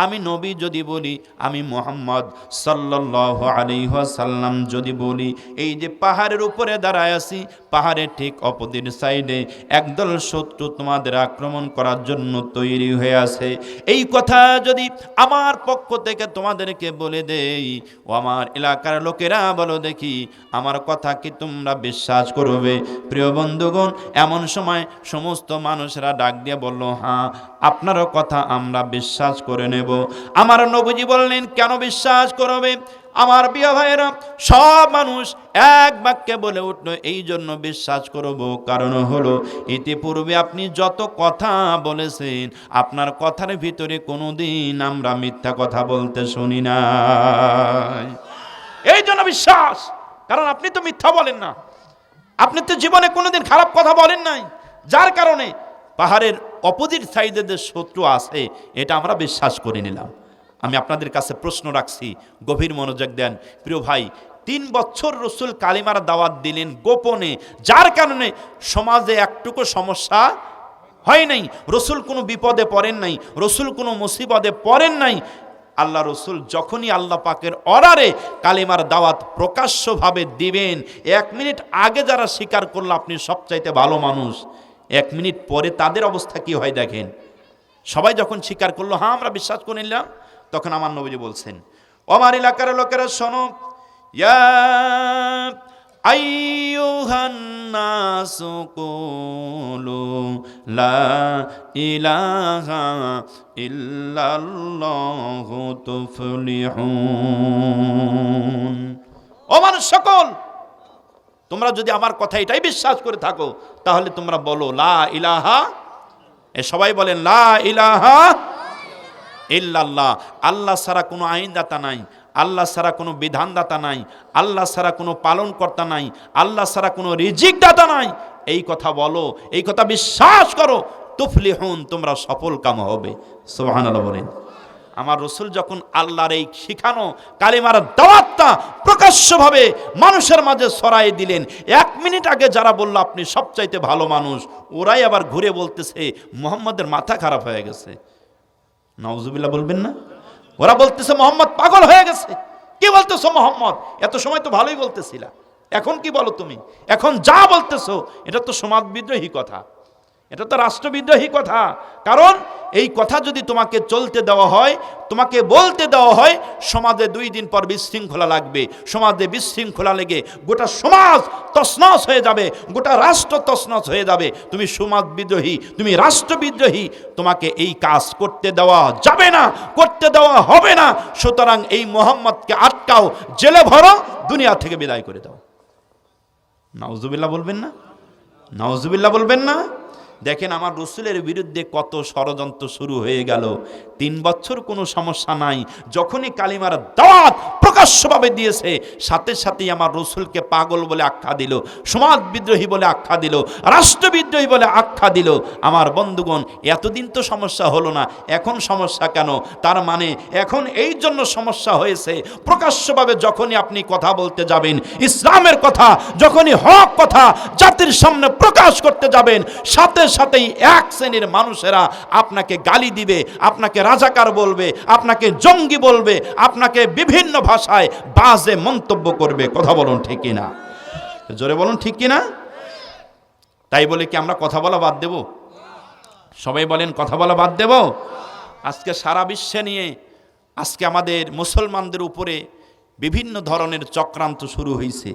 আমি নবী যদি বলি, আমি মুহাম্মদ সাল্লাল্লাহু আলাইহি ওয়াসাল্লাম যদি বলি, এই যে পাহাড়ের উপরে দাঁড়ায় আছি, পাহাড়ের ঠিক অপোজিট সাইডে একদল শত্রু তোমাদের আক্রমণ করার জন্য তৈরি হয়ে আছে, এই কথা যদি আমার পক্ষ থেকে তোমাদেরকে বলে দেই, ও আমার এলাকার লোকেরা বলো দেখি, আমার কথা কি তোমরা বিশ্বাস করবে? প্রিয় বন্ধুগণ, এমন সময় সমস্ত মানুষরা ডাক দিয়ে বলল, হ্যাঁ, আপনারও কথা আমরা বিশ্বাস করে নেব। আমার নবীজি বললেন, কেন বিশ্বাস করবে? আমার প্রিয় ভাইয়েরা, সব মানুষ এক বাক্যে বলে উঠল, এই জন্য বিশ্বাস করব, কারণ হলো ইতিপূর্বে আপনি যত কথা বলেছেন, আপনার কথার ভিতরে কোনোদিন আমরা মিথ্যা কথা বলতে শুনি না। এই জন্য বিশ্বাস, কারণ আপনি তো মিথ্যা বলেন না, আপনি তো জীবনে কোনোদিন খারাপ কথা বলেন নাই, যার কারণে পাহাড়ের অপোজিট সাইডে যে শত্রু আছে এটা আমরা বিশ্বাস করে নিলাম। আমি আপনাদের কাছে প্রশ্ন রাখছি, গভীর মনোযোগ দেন। প্রিয় ভাই, 3 বছর রসুল কালিমার দাওয়াত দিলেন গোপনে, যার কারণে সমাজে একটুকু সমস্যা হয় নাই। রসুল কোনো বিপদে পড়েন নাই, রসুল কোনো মুসিবতে পড়েন নাই। আল্লাহ রসুল যখনই আল্লাহ পাকের অর্ডারে কালিমার দাওয়াত প্রকাশ্যভাবে দিবেন, 1 মিনিট আগে যারা স্বীকার করলো আপনি সবচাইতে ভালো মানুষ, 1 মিনিট পরে তাদের অবস্থা কি হয় দেখেন। সবাই যখন স্বীকার করলো, হ্যাঁ আমরা বিশ্বাস করে নিলাম, তখন আমার নবীজি বলছেন, আমার এলাকার লোকেরা শোনো, ইয়া আইয়ুহান নাসু কুলু লা ইলাহা ইল্লাল্লাহু তুফলিহুন। ও মানুষ সকল, তোমরা যদি আমার কথা এটাই বিশ্বাস করে থাকো তাহলে তোমরা বলো লা ইলাহা, এ সবাই বলেন লা ইলাহা ইল্লাল্লাহ। আল্লাহ ছাড়া কোনো আইনদাতা নাই, আল্লাহ ছাড়া কোনো বিধানদাতা নাই, আল্লাহ ছাড়া কোনো পালনকর্তা নাই, আল্লাহ ছাড়া কোনো রিজিক দাতা নাই। এই কথা বলো, এই কথা বিশ্বাস করো, তুফলিহুন, তোমরা সফল কাম হবে। সুবহানাল্লাহ বলেন। আমার রসুল যখন আল্লাহর এই শিখানো কালিমার দাওয়াতটা প্রকাশ্যভাবে মানুষের মাঝে ছড়াই দিলেন, 1 মিনিট আগে যারা বলল আপনি সবচাইতে ভালো মানুষ, ওরাই আবার ঘুরে বলতেছে মুহাম্মদের মাথা খারাপ হয়ে গেছে। নাউজুবিল্লাহ বলবেন না? ওরা বলতেছে মোহাম্মদ পাগল হয়ে গেছে। কি বলতেছো মোহাম্মদ? এত সময় তো ভালোই বলতেছিলা, এখন কি বলো তুমি? এখন যা বলতেছো এটা তো সমাজ বিদ্রোহী কথা, এটা তো রাষ্ট্রবিদ্রোহী কথা। কারণ এই কথা যদি তোমাকে চলতে দেওয়া হয়, তোমাকে বলতে দেওয়া হয়, সমাজে 2 দিন পর বিশৃঙ্খলা লাগবে। সমাজে বিশৃঙ্খলা লেগে গোটা সমাজ তছনছ হয়ে যাবে, গোটা রাষ্ট্র তছনছ হয়ে যাবে। তুমি সমাজ বিদ্রোহী, তুমি রাষ্ট্রবিদ্রোহী, তোমাকে এই কাজ করতে দেওয়া যাবে না, করতে দেওয়া হবে না। সুতরাং এই মোহাম্মদকে আটকাও, জেলে ভরো, দুনিয়া থেকে বিদায় করে দাও। নাউজুবিল্লাহ বলবেন না? নাউজুবিল্লাহ বলবেন না? দেখেন আমার রসুলের বিরুদ্ধে কত ষড়যন্ত্র শুরু হয়ে গেল। 3 বছর কোনো সমস্যা নাই, যখনই কালিমার দাওয়াত প্রকাশ্যভাবে দিয়েছে সাথে সাথেই আমার রসুলকে পাগল বলে আখ্যা দিল, সমাজ বিদ্রোহী বলে আখ্যা দিল, রাষ্ট্রবিদ্রোহী বলে আখ্যা দিল। আমার বন্ধুগণ, এতদিন তো সমস্যা হলো না, এখন সমস্যা কেন? তার মানে এখন এই জন্য সমস্যা হয়েছে, প্রকাশ্যভাবে যখনই আপনি কথা বলতে যাবেন, ইসলামের কথা, যখনই হক কথা জাতির সামনে প্রকাশ করতে যাবেন, সাথে সাথেই 1 শ্রেণীর মানুষেরা আপনাকে গালি দিবে, আপনাকে রাজাকার বলবে, আপনাকে জঙ্গি বলবে, আপনাকে বিভিন্ন ভাষায় বাজে মন্তব্য করবে। কথা বলুন ঠিক কিনা? জোরে বলুন ঠিক কিনা? তাই বলে কি আমরা কথা বলা বাদ দেব? সবাই বলেন কথা বলা বাদ দেব? আজকে সারা বিশ্বে নিয়ে আজকে আমাদের মুসলমানদের উপরে বিভিন্ন ধরনের চক্রান্ত শুরু হয়েছে।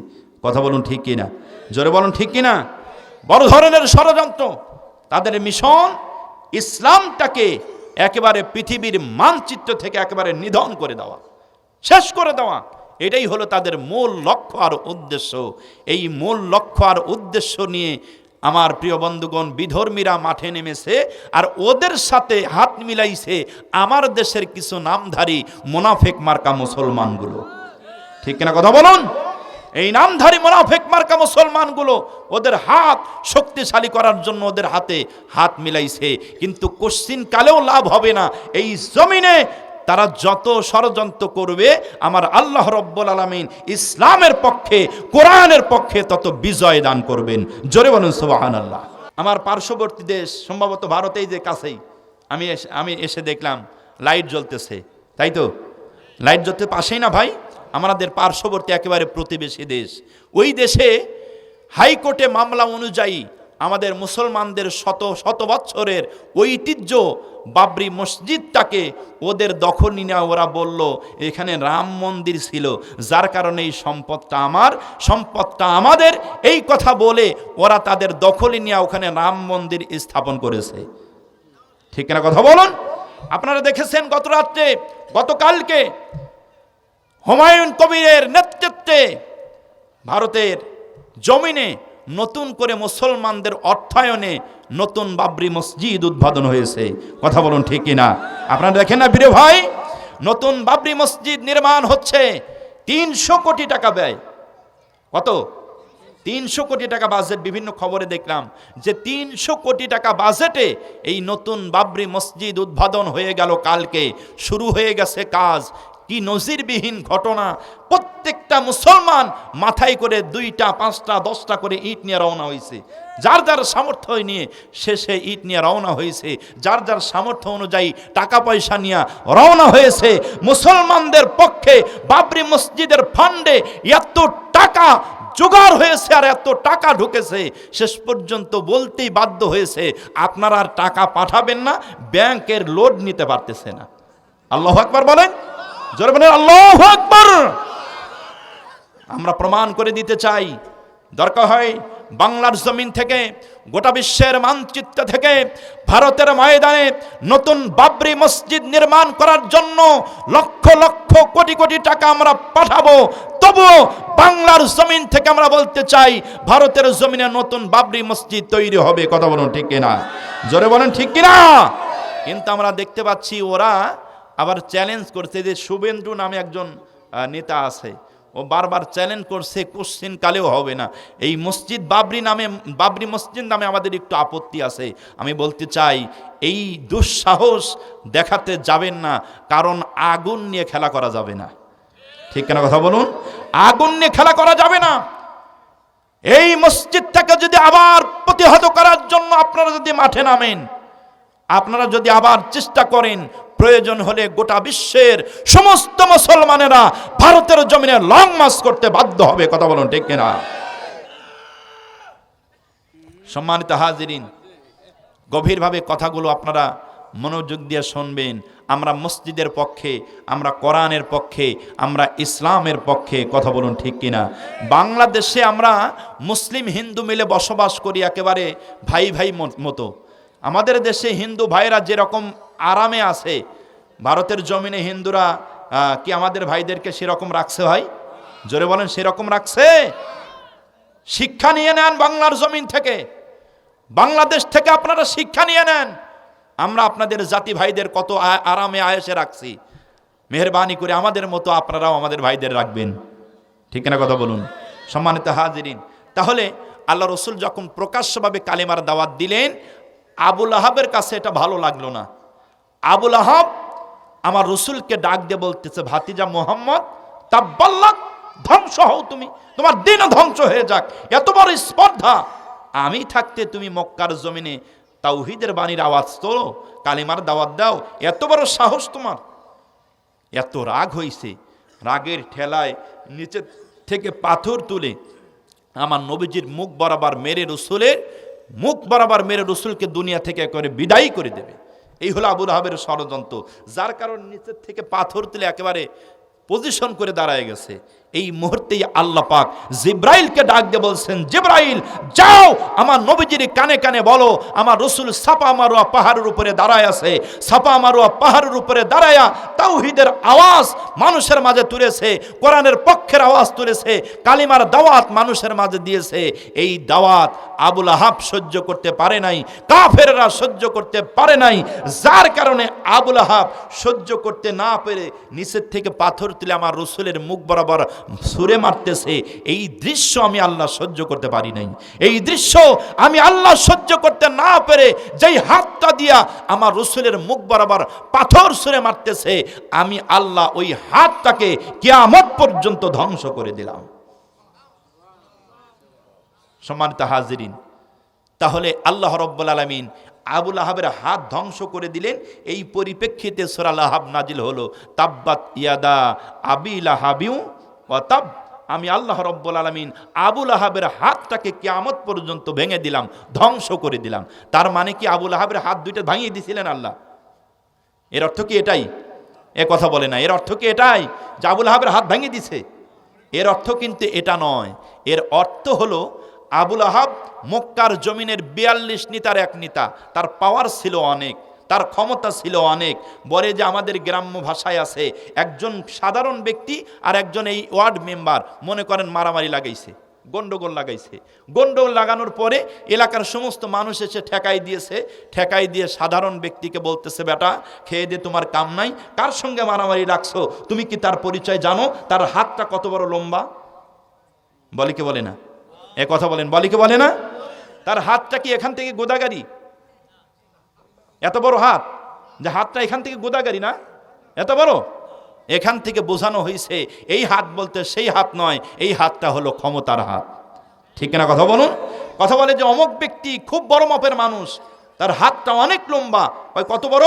কথা বলুন ঠিক কিনা? জোরে বলুন ঠিক কিনা? বড় ধরনের ষড়যন্ত্র। তাদের মিশন ইসলামটাকে একেবারে পৃথিবীর মানচিত্র থেকে একেবারে নিধন করে দেওয়া, শেষ করে দেওয়া। এটাই হলো তাদের মূল লক্ষ্য আর উদ্দেশ্য। এই মূল লক্ষ্য আর উদ্দেশ্য নিয়ে আমার প্রিয় বন্ধুগণ বিধর্মীরা মাঠে নেমেছে, আর ওদের সাথে হাত মিলাইছে আমার দেশের কিছু নামধারী মুনাফিক মার্কা মুসলমানগুলো। ঠিক কিনা কথা বলুন? এই নামধারী মুনাফিক মার্কা মুসলমানগুলো ওদের হাত শক্তিশালী করার জন্য ওদের হাতে হাত মিলাইছে, কিন্তু কোশ্চিন কালেও লাভ হবে না। এই জমিনে তারা যত ষড়যন্ত্র করবে, আমার আল্লাহ রব্বুল আলামিন ইসলামের পক্ষে, কোরআনের পক্ষে তত বিজয় দান করবেন। জোরে বলুন সুবহানাল্লাহ। আমার পার্শ্ববর্তী দেশ সম্ভবত ভারতেই যে কাছেই, আমি এসে দেখলাম লাইট জ্বলতেছে, তাই তো? লাইট জ্বলতে পাশেই না ভাই, আমাদের পার্শ্ববর্তী একেবারে প্রতিবেশী দেশ। ওই দেশে হাইকোর্টে মামলা অনুযায়ী আমাদের মুসলমানদের শত শত বৎসরের ঐতিহ্য বাবরি মসজিদটাকে ওদের দখল নিয়ে ওরা বলল এখানে রাম মন্দির ছিল, যার কারণে এই সম্পদটা আমার, সম্পদটা আমাদের, এই কথা বলে ওরা তাদের দখলে নিয়ে ওখানে রাম মন্দির স্থাপন করেছে। ঠিক না কথা বলুন? আপনারা দেখেছেন গত রাত্রে, গতকালকে হুমায়ুন কবিরের নেতৃত্বে ভারতের জমিনে নতুন করে মুসলমানদের অর্থায়নে নতুন বাবরি মসজিদ উদ্বোধন হয়েছে। কথা বলুন ঠিক কিনা? আপনারা দেখেন না প্রিয় ভাই, নতুন বাবরি মসজিদ নির্মাণ হচ্ছে, 300 কোটি টাকা ব্যয়। কত? 300 কোটি টাকা বাজেট। বিভিন্ন খবরে দেখলাম যে 300 কোটি টাকা বাজেটে এই নতুন বাবরি মসজিদ উদ্বোধন হয়ে গেল কালকে, শুরু হয়ে গেছে কাজ। কি নজিরবিহীন ঘটনা! প্রত্যেকটা মুসলমান মাথায় করে 2টা 5টা 10টা করে ইট নিয়ে রওনা হয়েছে, যার যার সামর্থ্য নিয়ে শেষে ইট নিয়ে রওনা হয়েছে, যার যার সামর্থ্য অনুযায়ী টাকা পয়সা নিয়ে রওনা হয়েছে। মুসলমানদের পক্ষে বাবরি মসজিদের ফান্ডে এত টাকা জোগাড় হয়েছে আর এত টাকা ঢুকেছে, শেষ পর্যন্ত বলতেই বাধ্য হয়েছে আপনারা আর টাকা পাঠাবেন না, ব্যাংকের লোড নিতে পারতেছে না। আল্লাহু আকবার বলেন, জোরে বলেন আল্লাহু আকবার। আমরা প্রমাণ করে দিতে চাই দরকার হয় বাংলার জমিন থেকে, গোটা বিশ্বের মানচিত্র থেকে ভারতের ময়দানে নতুন বাবরি মসজিদ নির্মাণ করার জন্য লক্ষ লক্ষ কোটি কোটি টাকা আমরা পাঠাবো, তবুও বাংলার জমিন থেকে আমরা বলতে চাই ভারতের জমিনে নতুন বাবরি মসজিদ তৈরি হবে। কথা বলুন ঠিক কিনা? জোরে বলেন ঠিক কিনা? কিন্তু আমরা দেখতে পাচ্ছি ওরা আবার চ্যালেঞ্জ করছে, যে শুভেন্দু নামে একজন নেতা আছে, ও বারবার চ্যালেঞ্জ করছে কোশ্চিন কালেও হবে না। এই মসজিদ বাবরি মসজিদ নামে আমাদের একটু আপত্তি আছে। আমি বলতে চাই এই দুঃসাহস দেখাতে যাবেন না, কারণ আগুন নিয়ে খেলা করা যাবে না। ঠিক কিনা কথা বলুন? আগুন নিয়ে খেলা করা যাবে না। এই মসজিদটাকে যদি আবার প্রতিহত করার জন্য আপনারা যদি মাঠে নামেন, আপনারা যদি আবার চেষ্টা করেন, প্রয়োজন হলে গোটা বিশ্বের সমস্ত মুসলমানেরা ভারতের জমিনে লং মার্চ করতে বাধ্য হবে। কথা বলুন ঠিক কিনা? সম্মানিত হাজিরিন, গভীরভাবে কথাগুলো আপনারা মনোযোগ দিয়ে শুনবেন। আমরা মসজিদের পক্ষে, আমরা কোরআনের পক্ষে, আমরা ইসলামের পক্ষে। কথা বলুন ঠিক কিনা? বাংলাদেশে আমরা মুসলিম হিন্দু মিলে বসবাস করি একেবারে ভাই ভাই মতো। আমাদের দেশে হিন্দু ভাইরা যেরকম আরামে আছে, ভারতের জমিনে হিন্দুরা কি আমাদের ভাইদেরকে সেরকম রাখছে? ভাই জোরে বলেন, সেরকম রাখছে? শিক্ষা নিয়ে নেন বাংলার জমিন থেকে, বাংলাদেশ থেকে আপনারা শিক্ষা নিয়ে নেন। আমরা আপনাদের জাতি ভাইদের কত আরামে আয়েসে রাখছি, মেহেরবানি করে আমাদের মতো আপনারাও আমাদের ভাইদের রাখবেন। ঠিক না কথা বলুন? সম্মানিত হাজিরিন, তাহলে আল্লাহ রসুল যখন প্রকাশ্যভাবে কালেমার দাওয়াত দিলেন, আবুল আহাবের কাছে এটা ভালো লাগলো না। আবুল আহাব আমার রসুলকে ডাক দিয়ে বলতেছে, ভাতিজা মোহাম্মদ, তাব্বাল্লাক, ধ্বংস হও তুমি, তোমার দিনও ধ্বংস হয়ে যাক। এত বড় স্পর্ধা, আমি থাকতে তুমি মক্কার জমিনে তাওহীদের বাণীর আওয়াজ তোলো, কালিমার দাওয়াত দাও, এত বড় সাহস তোমার? এত রাগ হইছে, রাগের ঠেলায় নিচে থেকে পাথর তুলে আমার নবীজির মুখ বরাবর মেরে রসুলকে দুনিয়া থেকে করে বিদায় করে দেবে। এই হলো আবুল আহাবের ষড়যন্ত্র, যার কারণ নিচের থেকে পাথর তুলে একেবারে পজিশন করে দাঁড়ায় গেছে। এই মুহূর্তেই আল্লাহ পাক জিব্রাইলকে ডাক দিয়ে বলছেন, জিব্রাইল যাও আমার নবীজির কানে কানে বলো, আমার রসুল সাফা মারোয়া পাহাড়ের উপরে দাঁড়ায় আছে, সাফা মারোয়া পাহাড়ের উপরে দাঁড়ায়া তাওহীদের আওয়াজ মানুষের মাঝে তুলেছে, কোরআনের পক্ষের আওয়াজ তুলেছে, কালিমার দাওয়াত মানুষের মাঝে দিয়েছে। এই দাওয়াত আবুল আহাব সহ্য করতে পারে নাই, কাফেররা সহ্য করতে পারে নাই, যার কারণে আবুল আহাব সহ্য করতে না পেরে নিচের থেকে পাথর তুলে আমার রসুলের মুখ বরাবর ছুঁড়ে মারতেছে। এই দৃশ্য আমি আল্লাহ সহ্য করতে পারি নাই। এই দৃশ্য আমি আল্লাহ সহ্য করতে না পেরে যেই হাতটা দিয়া আমার রসুলের মুখ বরাবর পাথর ছুঁড়ে মারতেছে, আমি আল্লাহ ওই হাতটাকে কিয়ামত পর্যন্ত ধ্বংস করে দিলাম। সম্মানিত হাজিরিন, তাহলে আল্লাহ রাব্বুল আলামিন আবুল আহাবের হাত ধ্বংস করে দিলেন। এই পরিপ্রেক্ষিতে সূরা লাহাব নাজিল হলো, তাব্বাত ইয়াদা আবি লাহাবিউ ওয়া তাব। আমি আল্লাহ রাব্বুল আলামিন আবুল আহাবের হাতটাকে কিয়ামত পর্যন্ত ভেঙে দিলাম, ধ্বংস করে দিলাম। তার মানে কি আবুল আহাবের হাত দুইটা ভাঙিয়ে দিয়েছিলেন আল্লাহ? এর অর্থ কি এটাই? এ কথা বলে না। এর অর্থ কি এটাই যে আবুল আহাবের হাত ভেঙে দিছে? এর অর্থ কিন্তু এটা নয়। এর অর্থ হলো আবুল আহাব মক্কার জমিনের 42 নেতার এক নেতা, তার পাওয়ার ছিল অনেক, তার ক্ষমতা ছিল অনেক। বলে যে আমাদের গ্রাম্য ভাষায় আছে, একজন সাধারণ ব্যক্তি আর একজন এই ওয়ার্ড মেম্বার মনে করেন মারামারি লাগাইছে, গন্ডগোল লাগাইছে। গন্ডগোল লাগানোর পরে এলাকার সমস্ত মানুষ এসে ঠেকাই দিয়েছে। ঠেকাই দিয়ে সাধারণ ব্যক্তিকে বলতেছে, বেটা খেয়ে দিয়ে তোমার কাম নাই, কার সঙ্গে মারামারি রাখছো? তুমি কি তার পরিচয় জানো? তার হাতটা কত বড় লম্বা? বলে কি বলে না? এ কথা বলেন, বলে কি বলে না? তার হাতটা কি এখান থেকে গোদাগাড়ি? এত বড় হাত, যে হাতটা এখান থেকে গোদাগাড়ি না, এত বড়। এখান থেকে বোঝানো হয়েছে এই হাত বলতে সেই হাত নয়, এই হাতটা হলো ক্ষমতার হাত। ঠিক না কথা বলুন? কথা বলে যে অমুক ব্যক্তি খুব বড় মাপের মানুষ, তার হাতটা অনেক লম্বা। কত বড়?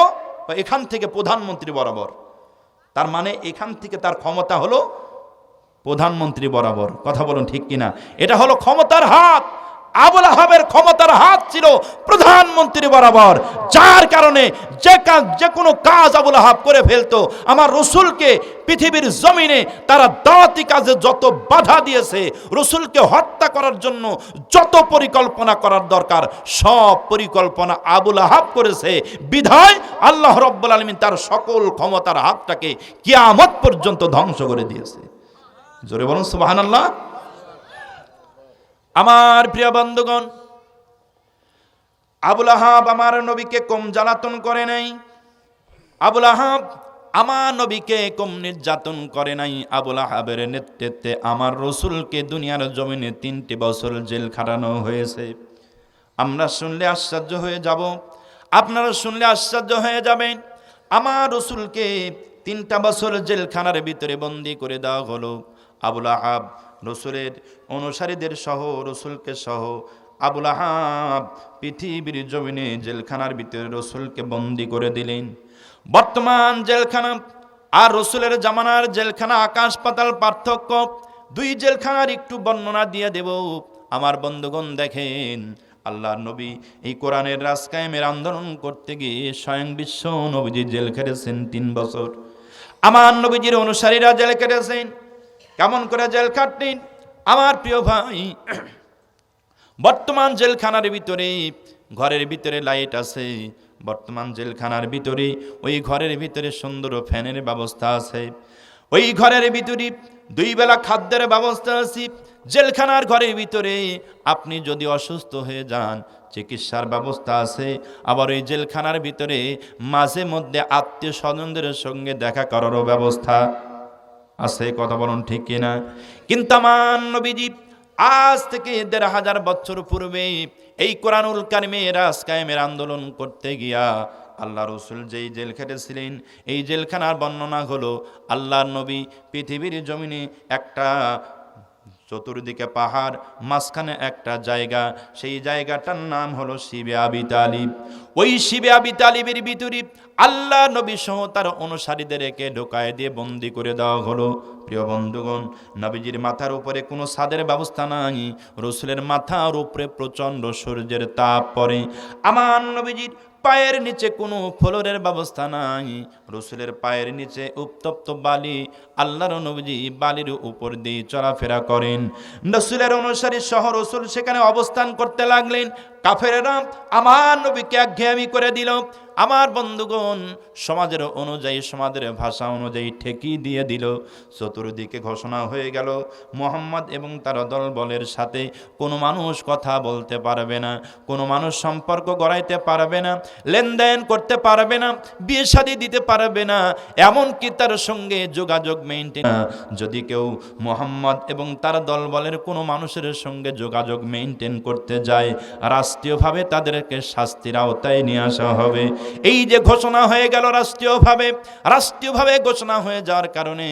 এখান থেকে প্রধানমন্ত্রী বরাবর। তার মানে এখান থেকে তার ক্ষমতা হলো প্রধানমন্ত্রী বরাবর। কথা বলুন ঠিক কিনা? এটা হলো ক্ষমতার হাত। আবুল আহাবের ক্ষমতার হাত ছিল প্রধানমন্ত্রী বরাবর, যার কারণে যে কোনো কাজ আবুল আহাব করে ফেলতো। আমার রসুলকে পৃথিবীর জমিনে তারা দাওয়াতি কাজে যত বাধা দিয়েছে, রসুলকে হত্যা করার জন্য যত পরিকল্পনা করার দরকার, সব পরিকল্পনা আবুল আহাব করেছে। বিধায় আল্লাহ রাব্বুল আলামিন তার সকল ক্ষমতার হাতটাকে কিয়ামত পর্যন্ত ধ্বংস করে দিয়েছে। জোরে বলুন সুবহানাল্লাহ। আমার প্রিয় বন্ধুগণ, আবুল আহাব আমার নবীকে কম জ্বালাতন করে নাই, আবুল আহাব আমার নবীকে কম নির্যাতন করে নাই। আবুল আহাবের নেতৃত্বে আমার রসুলকে দুনিয়ার জমিনে 3টি বছর জেল খাটানো হয়েছে। আমরা শুনলে আশ্চর্য হয়ে যাব, আপনারা শুনলে আশ্চর্য হয়ে যাবেন। আমার রসুলকে 3টা বছর জেলখানার ভিতরে বন্দি করে দেওয়া হলো। আবুল আহাব রসুলের অনুসারীদের সহ, রসুলকে সহ আবুল আহাব পৃথিবীর জমিনে জেলখানার ভিতরে রসুলকে বন্দি করে দিলেন। বর্তমান জেলখানা আর রসুলের জামানার জেলখানা আকাশ পাতাল পার্থক্য। 2 জেলখানার একটু বর্ণনা দিয়ে দেব। আমার বন্ধুগণ দেখেন, আল্লাহর নবী এই কোরআনের রাজ কায়েমের আন্দোলন করতে গিয়ে স্বয়ং বিশ্ব নবীজি জেল খেটেছেন 3 বছর। আমার নবীজির অনুসারীরা জেল খেটেছেন। কেমন করে জেল খাটলেন আমার প্রিয় ভাই? বর্তমান জেলখানার ভিতরে ঘরের ভিতরে লাইট আছে, বর্তমান জেলখানার ভিতরে ওই ঘরের ভিতরে সুন্দর ফ্যানের ব্যবস্থা আছে, ওই ঘরের ভিতরে 2 বেলা খাদ্যের ব্যবস্থা আছে। জেলখানার ঘরের ভিতরে আপনি যদি অসুস্থ হয়ে যান চিকিৎসার ব্যবস্থা আছে। আবার ওই জেলখানার ভিতরে মাঝে মধ্যে আত্মীয় স্বজনদের সঙ্গে দেখা করারও ব্যবস্থা আছে। কথা বলুন ঠিক কিনা? কিন্তু আমার নবীজি আজ থেকে 1500 বছর পূর্বে এই কোরআনুল কারিমের রাজ কায়েমের আন্দোলন করতে গিয়া আল্লাহ রসুল যেই জেল খেটেছিলেন, এই জেলখানার বর্ণনা হলো আল্লাহর নবী পৃথিবীর জমিনে একটা চতুর্দিকে পাহাড়, মাঝখানে একটা জায়গা, সেই জায়গাটার নাম হলো শিবে আবি তালিব। ওই শিবে আবি তালিবের ভিতরে আল্লাহ নবী সহ তার অনুসারীদেরকে ঢোকায় দিয়ে বন্দি করে দেওয়া হলো। প্রিয় বন্ধুগণ, নবীজির মাথার উপরে কোনো ছাদের ব্যবস্থা নাই, রসুলের মাথার উপরে প্রচণ্ড সূর্যের তাপ পড়ে। আমার নবীজির পায়ের নিচে কোনো ফ্লোরের ব্যবস্থা নাই, রসুলের পায়ের নিচে উত্তপ্ত বালি। আল্লাহর নবীজি বালির উপর দিয়ে চলাফেরা করেন। রসুলের অনুসারী সহ রসুল সেখানে অবস্থান করতে লাগলেন। কাফেরেরা আমার নবীকে একঘেয়েমি করে দিল। আমার বন্ধুগণ, সমাজের অনুযায়ী, সমাজের ভাষা অনুযায়ী ঠেকি দিয়ে দিল। চতুর্দিকে ঘোষণা হয়ে গেল মুহাম্মদ এবং তার দলবলের সাথে কোনো মানুষ কথা বলতে পারবে না, কোনো মানুষ সম্পর্ক গড়াইতে পারবে না, লেনদেন করতে পারবে না, বিয়ে শাদী দিতে পারবে না, এমনকি তার সঙ্গে যোগাযোগ মেইনটেন। যদি কেউ মুহাম্মদ এবং তার দলবলের কোনো মানুষের সঙ্গে যোগাযোগ মেইনটেন করতে যায়, রাষ্ট্রীয়ভাবে তাদেরকে শাস্তির আওতায় নিয়ে আসা হবে। এই যে ঘোষণা হয়ে গেল রাষ্ট্রীয়ভাবে ঘোষণা হয়ে যাওয়ার কারণে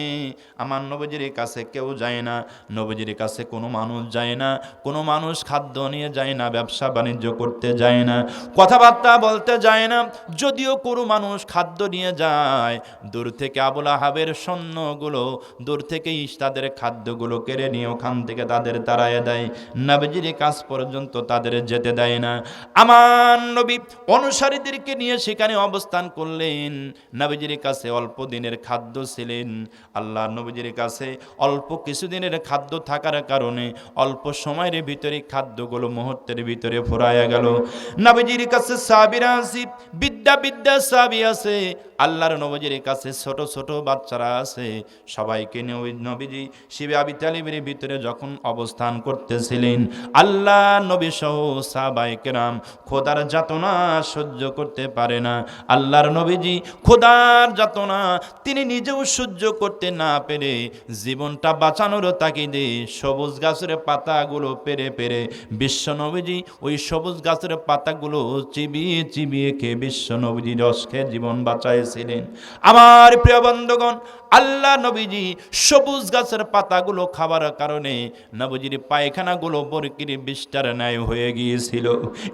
আমার নবীজির কাছে কেউ যায় না, নবীজির কাছে কোনো মানুষ যায় না, কোনো মানুষ খাদ্য নিয়ে যায় না, ব্যবসা বাণিজ্য করতে যায় না, কথাবার্তা বলতে যায় না। যদিও কোনো মানুষ খাদ্য নিয়ে যায়, দূর থেকে আবুল আহাবের সৈন্যগুলো দূর থেকেই তাদের খাদ্যগুলো কেড়ে নিয়ে ওখান থেকে তাদের তাড়ায় দেয়। নবীজির কাছ পর্যন্ত তাদের যেতে দেয় না। আমার নবী অনুসারীদেরকে নিয়ে সেখানে অবস্থান করলেন। নবীজির কাছে অল্প দিনের খাদ্য ছিলেন। আল্লাহ নবীজির কাছে অল্প কিছুদিনের খাদ্য থাকার কারণে অল্প সময়ের ভিতরে খাদ্যগুলো মুহূর্তের ভিতরে ফুরাইয়া গেল। নবীজির কাছে সাহাবীরা আছে, বিদ্যা সাহাবী আছে, আল্লাহর নবীজির কাছে ছোট ছোট বাচ্চারা আছে। সবাইকে নিয়ে ওই নবীজি শিবে আবি তালিবের ভিতরে যখন অবস্থান করতেছিলেন, আল্লাহ নবী সহ সাহাবায়ে কেরাম খোদার যাতনা সহ্য করতে পারে না। আল্লাহর নবীজি খোদার যাতনা তিনি নিজেও সহ্য করতে না পেরে জীবনটা বাঁচানোর তাগিদে সবুজ গাছের পাতাগুলো পেরে পেরে বিশ্ব নবীজি ওই সবুজ গাছের পাতাগুলো চিবিয়ে চিবিয়ে খেয়ে বিশ্ব নবীজি খেজুরি রস খেয়ে জীবন বাঁচাইছিলেন। আমার প্রিয় বন্ধুগণ, আল্লাহ নবীজি সবুজ গাছের পাতাগুলো খাবার কারণে নবীজির পায়খানাগুলো বরকির বিষ্ঠার ন্যায় হয়ে গিয়েছিল।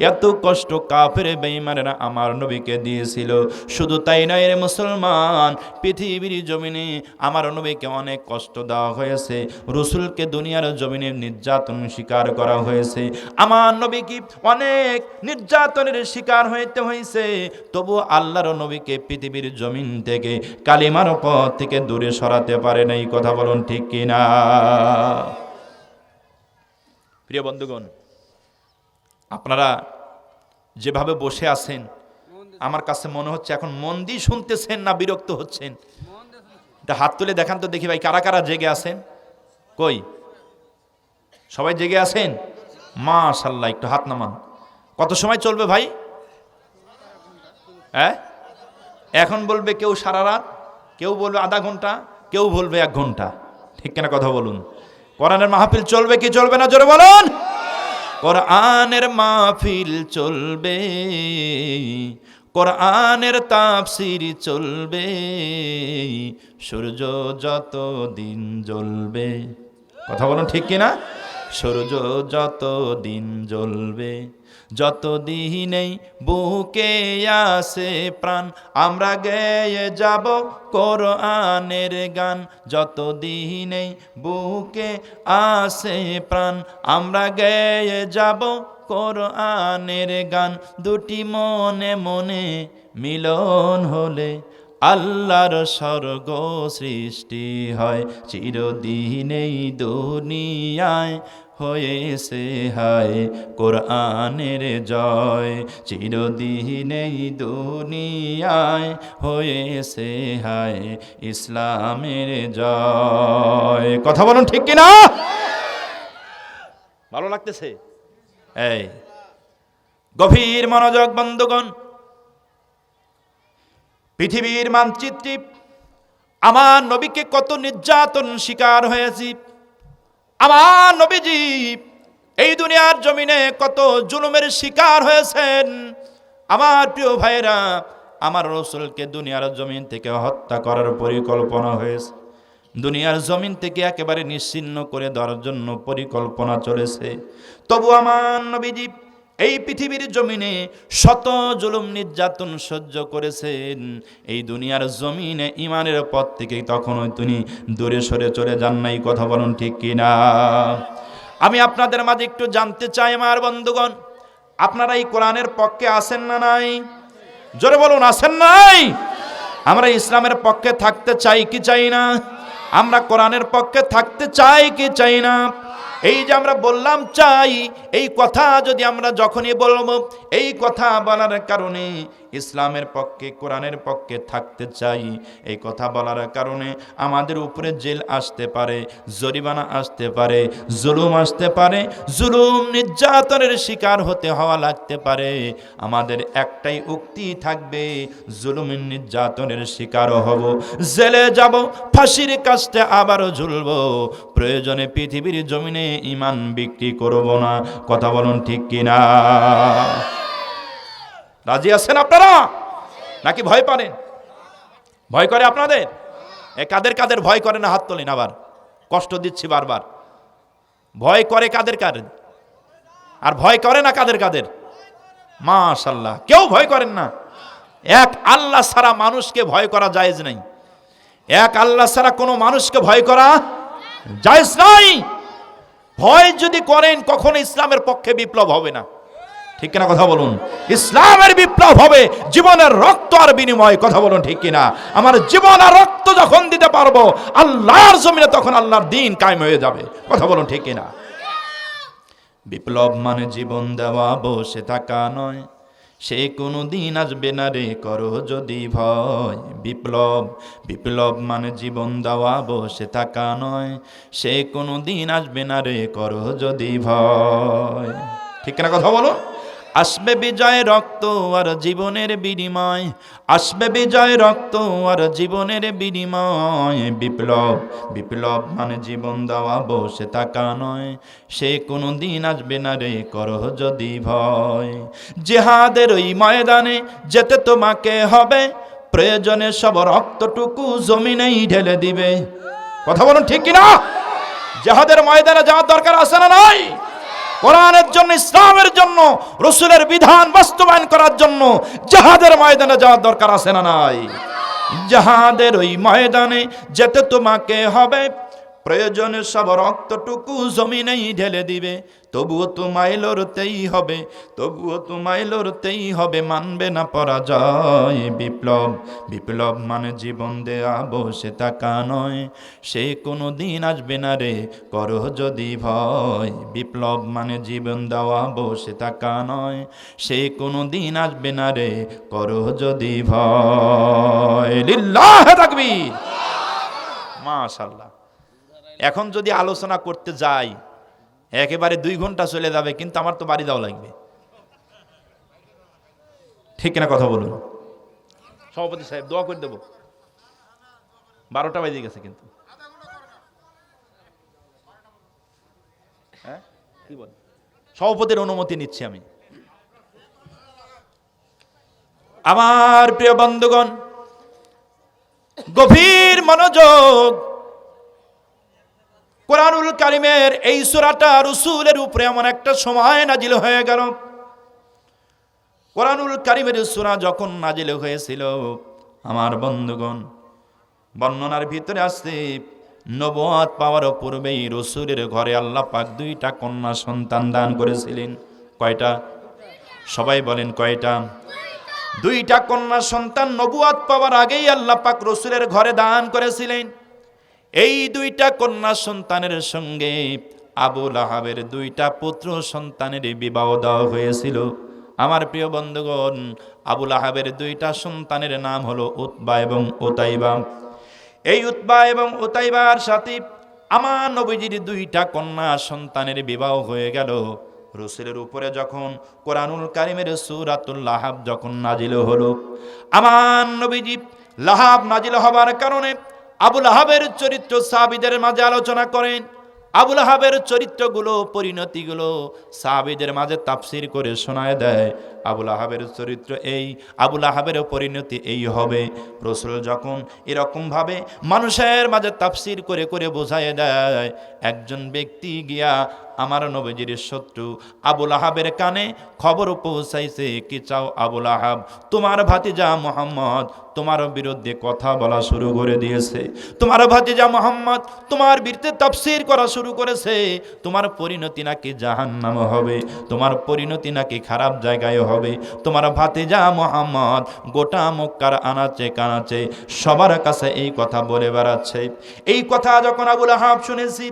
এত কষ্ট কাফের বেঈমানেরা আমার নবীকে দিয়েছিল। শুধু তাই নয় রে মুসলমান, পৃথিবীর জমিনে আমার নবীকে অনেক কষ্ট দেওয়া হয়েছে, রসুলকে দুনিয়ার জমিনে নির্যাতন শিকার করা হয়েছে, আমার নবীকে অনেক নির্যাতনের শিকার হইতে হয়েছে। তবু আল্লাহর নবীকে পৃথিবীর জমিন থেকে কালিমার পথ থেকে দূরে সরাতে পারে নাই। কথা বলুন ঠিক কিনা? প্রিয় বন্ধুগণ, আপনারা যেভাবে বসে আছেন আমার কাছে মনে হচ্ছে এখন মন দিয়ে শুনতেছেন না বিরক্ত হচ্ছেন? এটা হাত তুলে দেখান তো দেখি ভাই, কারা কারা জেগে আছেন? কই সবাই জেগে আছেন? মাশাআল্লাহ, একটু হাত নামান। কত সময় চলবে ভাই? হ্যাঁ, এখন বলবে কেউ সারা রাত, কেউ বলবে আধা ঘন্টা, কেউ বলবে 1 ঘন্টা। ঠিক কিনা কথা বলুন? কোরআনের মাহফিল চলবে কি চলবে না জোরে বলুন? কোরআনের মাহফিল চলবে, কোরআনের তাফসীর চলবে, সূর্য যত দিন জ্বলবে। কথা বলুন ঠিক কিনা? সূর্য যত দিন জ্বলবে, যত দিনেই বুকে আসে প্রাণ, আমরা গেয়ে যাব কোরআনের গান। যত দিনেই বুকে আসে প্রাণ, আমরা গেয়ে যাব কোরআনের গান। দুটি মনে মনে মিলন হলে আল্লাহর স্বর্গ সৃষ্টি হয়। চিরদিনেই দুনিয়ায় হয়েছে হায় কোরআনের জয়, চিরদিনেই দুনিয়ায় হয়েছে হায় ইসলামের জয়। কথা বলুন ঠিক কিনা? ভালো লাগতেছে? এই গভীর মনোযোগ বন্ধুগণ, পৃথিবীর মানচিত্রে আমার নবীকে কত নির্যাতন শিকার হয়েছি, আমার নবীজি এই দুনিয়ার জমিনে কত জুলুমের শিকার হয়েছেন। আমার প্রিয় ভাইরা, আমার রাসূলকে দুনিয়ার জমিন থেকে হত্যা করার পরিকল্পনা হয়েছে, দুনিয়ার জমিন থেকে একেবারে নিশ্চিহ্ন করে দেওয়ার জন্য পরিকল্পনা চলেছে। তবু আমার নবীজি এই পৃথিবীর জমিনে শত জুলুম নির্যাতন সহ্য করেছেন। এই দুনিয়ার জমিনে ইমানের পথ থেকে তখনও তিনি দূরে সরে চলে যান নাই। কথা বলুন ঠিক কিনা? আমি আপনাদের মাঝে একটু জানতে চাই আমার বন্ধুগণ, আপনারা এই কোরআনের পক্ষে আছেন না নাই? জোরে বলুন, আছেন নাই? আমরা ইসলামের পক্ষে থাকতে চাই কি চাই না? আমরা কোরআনের পক্ষে থাকতে চাই কি চাই না? এই যে আমরা বললাম চাই, এই কথা যদি আমরা যখনই বলবো, এই কথা বলার কারণে ইসলামের পক্ষে কোরআনের পক্ষে থাকতে চাই, এই কথা বলার কারণে আমাদের উপরে জেল আসতে পারে, জরিমানা আসতে পারে, জুলুম আসতে পারে, জুলুম নির্যাতনের শিকার হতে হওয়া লাগতে পারে। আমাদের একটাই উক্তি থাকবে, জুলুমের নির্যাতনের শিকারও হব, জেলে যাব, ফাঁসির কাস্টে আবারও ঝুলব, প্রয়োজনে পৃথিবীর জমিনে ঈমান বিক্রি করব না। কথা বলুন ঠিক কিনা? রাজি আছেন আপনারা নাকি ভয় পারেন? ভয় করে আপনাদের? কাদের কাদের ভয় করে না হাত তোলেন। আবার কষ্ট দিচ্ছি বারবার। ভয় করে কাদের কাদের? আর ভয় করে না কাদের কাদের? মাশাআল্লাহ, কেউ ভয় করেন না। এক আল্লাহ ছাড়া মানুষকে ভয় করা জায়েজ নাই। এক আল্লাহ ছাড়া কোনো মানুষকে ভয় করা জায়েজ নাই। ভয় যদি করেন কখনো ইসলামের পক্ষে বিপ্লব হবে না। ঠিক কিনা কথা বলুন? ইসলামের বিপ্লব হবে জীবনের রক্ত আর বিনিময়। কথা বলুন ঠিক কিনা? আমার জীবন আর রক্ত যখন দিতে পারবো আল্লাহর জমিনে, তখন আল্লাহর দ্বীন কায়েম হয়ে যাবে। কথা বলুন ঠিক কিনা? বিপ্লব মানে জীবন দেওয়া, বসে থাকা নয়, সে কোনো দিন আসবে না রে করো যদি ভয়। বিপ্লব, বিপ্লব মানে জীবন দেওয়া, বসে থাকা নয়, সে কোনো দিন আসবে না রে করো যদি ভয়। ঠিক কিনা কথা বলো? আসবে বিজয় রক্ত আর জীবনের বিনিময়, আসবে বিজয় রক্ত আর জীবনের বিনিময়। বিপ্লব, বিপ্লব মানে জীবন দেওয়া, বসে থাকা নয়। সে কোনো দিন আসবে না রে, করহ যদি ভয়। জিহাদের ওই ময়দানে যেতে তোমাকে হবে, প্রয়োজনে সব রক্তটুকু জমিনেই ঢেলে দিবে। কথা বলুন ঠিক কিনা? জিহাদের ময়দানে যাওয়ার দরকার আছে না নাই? কোরআনের জন্য, ইসলামের জন্য, রাসূলের বিধান বাস্তবায়ন করার জন্য জিহাদের ময়দানে যাওয়ার দরকার আছে না নাই? জিহাদের ওই ময়দানে যেতে তোমাকে হবে, প্রয়োজনে সব রক্তটুকু জমিনেই ঢেলে দিবে। তবুও তোমায় লড়তেই হবে, তবুও তোমায় লড়তেই হবে, মানবে না পরাজয়। বিপ্লব, বিপ্লব মানে জীবন দেয়া, বসে থাকা নয়। সে কোনো দিন আসবে না রে, করো যদি ভয়। বিপ্লব মানে জীবন দেওয়া, বসে থাকা নয়। সে কোনো দিন আসবে না রে, করো যদি ভয়। লিল্লাহ তাকবীর, মাশাআল্লাহ। এখন যদি আলোচনা করতে যাই একেবারে 2 ঘন্টা চলে যাবে, কিন্তু আমার তো বাড়ি যাওয়া লাগবে। ঠিক না কথা বলুন? সভাপতি সাহেব দোয়া করে দেব, 12টা বেজে গেছে কিন্তু। হ্যাঁ কি বল, সভাপতির অনুমতি নিচ্ছি আমি। আমার প্রিয় বন্ধুগণ, গভীর মনোযোগ। কোরআনুল কারীমের এই সূরাটা রাসূলের উপরে এমন একটা সময় নাজিল হয়ে গেল। কোরআনুল কারীমের সূরা যখন নাজিল হয়েছিল, আমার বন্ধুগণ, বর্ণনার ভিতরে আসছে নবুয়ত পাওয়ার পূর্বেই রাসূলের ঘরে আল্লাহ পাক 2টা কন্যা সন্তান দান করেছিলেন। কয়টা? সবাই বলেন কয়টা? 2টা কন্যা সন্তান নবুয়ত পাওয়ার আগেই আল্লাহ পাক রাসূলের ঘরে দান করেছিলেন। এই 2টা কন্যা সন্তানের সঙ্গে আবু লাহাবের 2টা পুত্র সন্তানের বিবাহ দেওয়া হয়েছিল। আমার প্রিয় বন্ধুগণ, আবু লাহাবের 2টা সন্তানের নাম হলো উতবা এবং উতাইবা। এই উতবা এবং উতাইবার সাথে আমার নবীজির 2টা কন্যা সন্তানের বিবাহ হয়ে গেল। রাসূলের উপরে যখন কোরআনুল কারীমের সূরাতুল লাহাব যখন নাজিল হলো, আমার নবীজি লাহাব নাজিল হবার কারণে আবু লাহাবের চরিত্র সাহাবীদের মাঝে আলোচনা করেন। আবু লাহাবের চরিত্রগুলো, পরিণতিগুলো সাহাবীদের মাঝে তাফসীর করে শোনায় দেয়। আবু লাহাবের চরিত্র এই, আবু লাহাবের পরিণতি এই হবে। রাসূল যখন এরকমভাবে মানুষের মাঝে তাফসীর করে করে বোঝায় দেয়, একজন ব্যক্তি গিয়া আমার নবীজির শত্রু আবু লাহাবের কানে খবর পৌঁছাইছে, কি চাও আবু লাহাব? তোমার ভাতিজা মুহাম্মদ তোমার বিরুদ্ধে কথা বলা শুরু করে দিয়েছে। তোমার ভাতিজা মুহাম্মদ তোমার বিরুদ্ধে তাফসীর করা শুরু করেছে। তোমার পরিণতি নাকি জাহান্নাম হবে, তোমার পরিণতি নাকি খারাপ জায়গায় হবে। তোমার ভাতিজা মুহাম্মদ গোটা মক্কার আনাচে কানাচে সবার কাছে এই কথা বলে বেড়াচ্ছে। এই কথা যখন আবু লাহাব শুনেছি,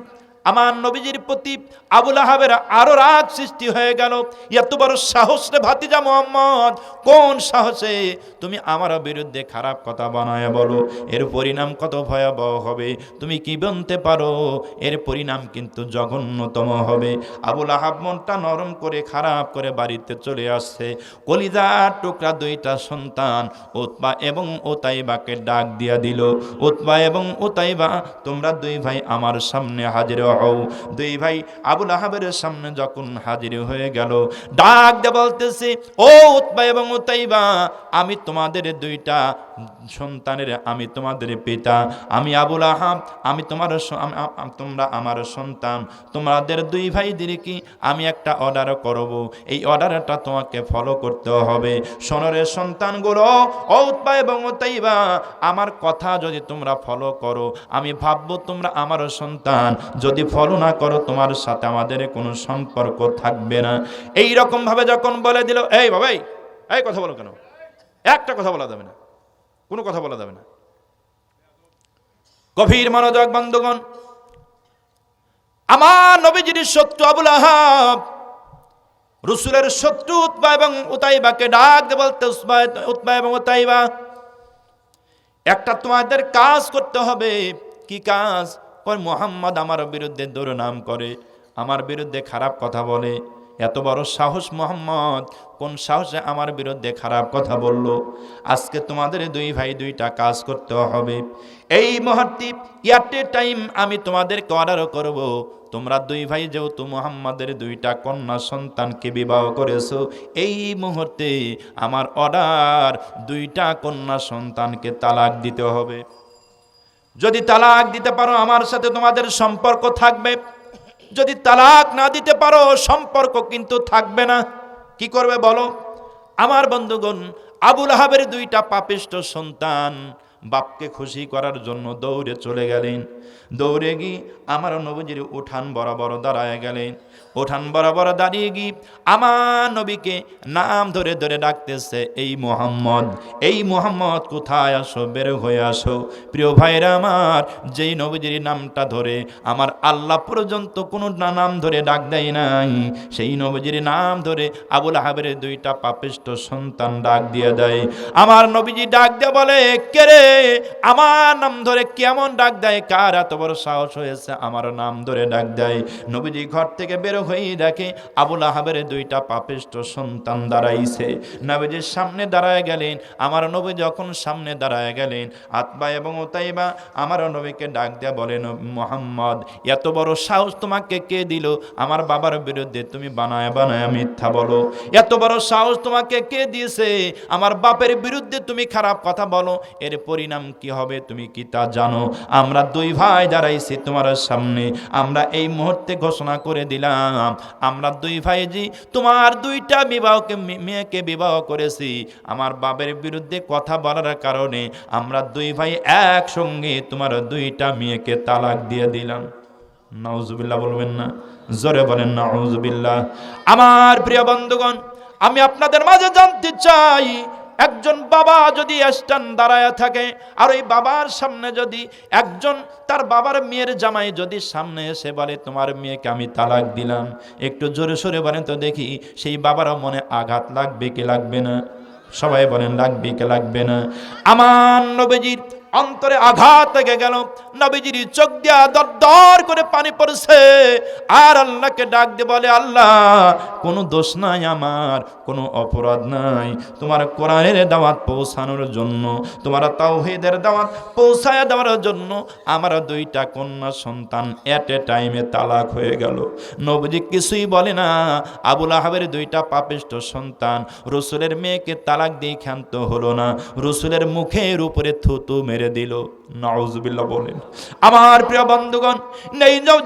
আমার নবীজির প্রতি আবু লাহাবের আরো রাগ সৃষ্টি হয়ে গেল। এত বড় সাহস রে ভাতিজা মুহাম্মদ, কোন সাহসে তুমি আমার বিরুদ্ধে খারাপ কথা বানায় বলো? এর পরিণাম কত ভয়াবহ হবে তুমি কি বলতে পারো? এর পরিণাম কিন্তু জঘন্যতম হবে। আবু লাহাব মনটা নরম করে খারাপ করে বাড়িতে চলে আসছে। কলিজার টুকরা 2টা সন্তান উতবা এবং উতাইবাকে ডাক দিয়া দিল, উতবা এবং উতাইবা তোমরা 2 ভাই আমার সামনে হাজির হও। 2 ভাই আবু লাহাবের সামনে যখন হাজির হয়ে গেল, ডাক দিয়ে বলতেছে, ও উতবা এবং উতাইবা, আমি তোমাদের 2টা সন্তানের, আমি তোমাদের পিতা, আমি আবু লাহাব, আমি তোমরা আমার সন্তান। তোমাদের 2 ভাইদেরকে আমি একটা অর্ডার করব, এই অর্ডারটা তোমাকে ফলো করতে হবে। সোনরের সন্তানগুলো, ও উতবা এবং উতাইবা, আমার কথা যদি তোমরা ফলো করো, আমি ভাববো তোমরা আমার সন্তান। যদি ফলো না করো, তোমার সাথে আমাদের কোনো সম্পর্ক থাকবে না। এই রকম ভাবে যখন বলে দিল, এই বাবাই, এই কথা বলো কেন? একটা কথা বলা যাবে না, কোনো কথা বলা যাবে না। গভীর মনোযোগ বন্ধুগণ, আমার নবীজির শত্রু আবু লাহাব রাসূলের শত্রু উতবা এবং উতাইবাকে ডাক দিয়ে বলতে, উতবা এবং উতাইবা, একটা তোমাদের কাজ করতে হবে। কি কাজ? মুহাম্মদ আমার বিরুদ্ধে দুর্নাম করে, আমার বিরুদ্ধে খারাপ কথা বলে। এত বড় সাহস মুহাম্মদ, কোন সাহসে আমার বিরুদ্ধে খারাপ কথা বলল? আজকে তোমাদের দুই ভাই দুইটা কাজ করতে হবে। এই মুহূর্তে এট এ টাইম আমি তোমাদেরকে অর্ডার করব, তোমরা দুই ভাই যেহেতু মুহাম্মাদের দুইটা কন্যা সন্তানকে বিবাহ করেছো, এই মুহূর্তে আমার অর্ডার, দুইটা কন্যা সন্তানকে তালাক দিতে হবে। যদি তালাক দিতে পারো আমার সাথে তোমাদের সম্পর্ক থাকবে, যদি তালাক না দিতে পারো সম্পর্ক কিন্তু থাকবে না। কি করবে বলো? আমার বন্ধুগণ, আবু লাহাবের দুইটা পাপিষ্ঠ সন্তান বাপকে খুশি করার জন্য দৌড়ে চলে গেলেন। দৌড়ে গিয়ে আমার নবীজির উঠান বরাবর দাঁড়ায় গেলেন। উঠান বরাবর দাঁড়িয়ে গিয়ে আমার নবীকে নাম ধরে ধরে ডাকতেছে, এই মুহাম্মদ, এই মুহাম্মদ কোথায় আসো, বের হয়ে আসো। প্রিয় ভাইরা আমার, যেই নবীজির নামটা ধরে আমার আল্লাহ পর্যন্ত কোনো নাম ধরে ডাক দেয় নাই, সেই নবীজির নাম ধরে আবু লাহাবের দুইটা পাপিষ্ঠ সন্তান ডাক দিয়ে দেয়। আমার নবীজি ডাক দিয়ে বলে, কে রে? আমার নাম ধরে কেমন ডাক দেয়? কার এত বড় সাহস হয়েছে আমার নাম ধরে ডাক দেয়? নবীজি ঘর থেকে বের হয়েই দেখে আবু লাহাবের দুইটা পাপিষ্ঠ সন্তান দাঁড়াইছে। নবীজির সামনে দাঁড়ায় গেলেন। আমার নবী যখন সামনে দাঁড়ায় গেলেন, আতবা এবং উতাইবা আমার নবীকে ডাক দেয়া বলেন, মুহাম্মদ, এত বড় সাহস তোমাকে কে দিল? আমার বাবার বিরুদ্ধে তুমি বানায় বানায় মিথ্যা বলো। এত বড় সাহস তোমাকে কে দিয়েছে? আমার বাপের বিরুদ্ধে তুমি খারাপ কথা বলো। এর পরিণাম কি হবে তুমি কি তা জানো? আমরা দুই ভাই দাঁড়াইছি তোমার সামনে, আমরা এই মুহূর্তে ঘোষণা করে দিলাম, আমরা দুই ভাই জি তোমার দুইটা মেয়েকে বিবাহ করেছি। আমার বাপের বিরুদ্ধে কথা বলার কারণে আমরা দুই ভাই একসঙ্গে তোমার দুইটা মেয়েকে তালাক দিয়ে দিলাম। নাউজুবিল্লাহ বলবেন না? জোরে বলেন নাউজুবিল্লাহ। আমার প্রিয় বন্ধুগণ, আমি আপনাদের মাঝে জানতে চাই, একজন বাবা যদি স্ট্যান্ড দাঁড়ায় থাকে আর ওই বাবার সামনে যদি একজন তার বাবার মেয়ের জামাই যদি সামনে এসে বলে, তোমার মেয়েকে আমি তালাক দিলাম, একটু জোরে সোরে বলেন তো দেখি, সেই বাবারও মনে আঘাত লাগবে কি লাগবে না? সবাই বলেন লাগবে কি লাগবে না? আমার নবীজির অন্তরে আঘাত লেগে গেল। নবীজির চোখ দিয়া দর দর করে পানি পড়ছে। আর আল্লাহকে ডাক দিয়ে বলে, আল্লাহ, কোনো দোষ নাই আমার, কোনো অপরাধ নাই। তোমার কোরআনের দাওয়াত পৌঁছানোর জন্য, তোমার তাওহীদের দাওয়াত পৌঁছায় দেওয়ার জন্য আমার দুইটা কন্যা সন্তান এট এ টাইমে তালাক হয়ে গেল। নবীজি কিছুই বলে না। আবু লাহাবের দুইটা পাপিষ্ঠ সন্তান রাসূলের মেয়েকে তালাক দিয়ে ক্ষান্ত হলো না, রাসূলের মুখের উপরে থুতু মেরে দিল। নাউজুবিল্লাহ বলেন। আমার প্রিয় বন্ধুগণ,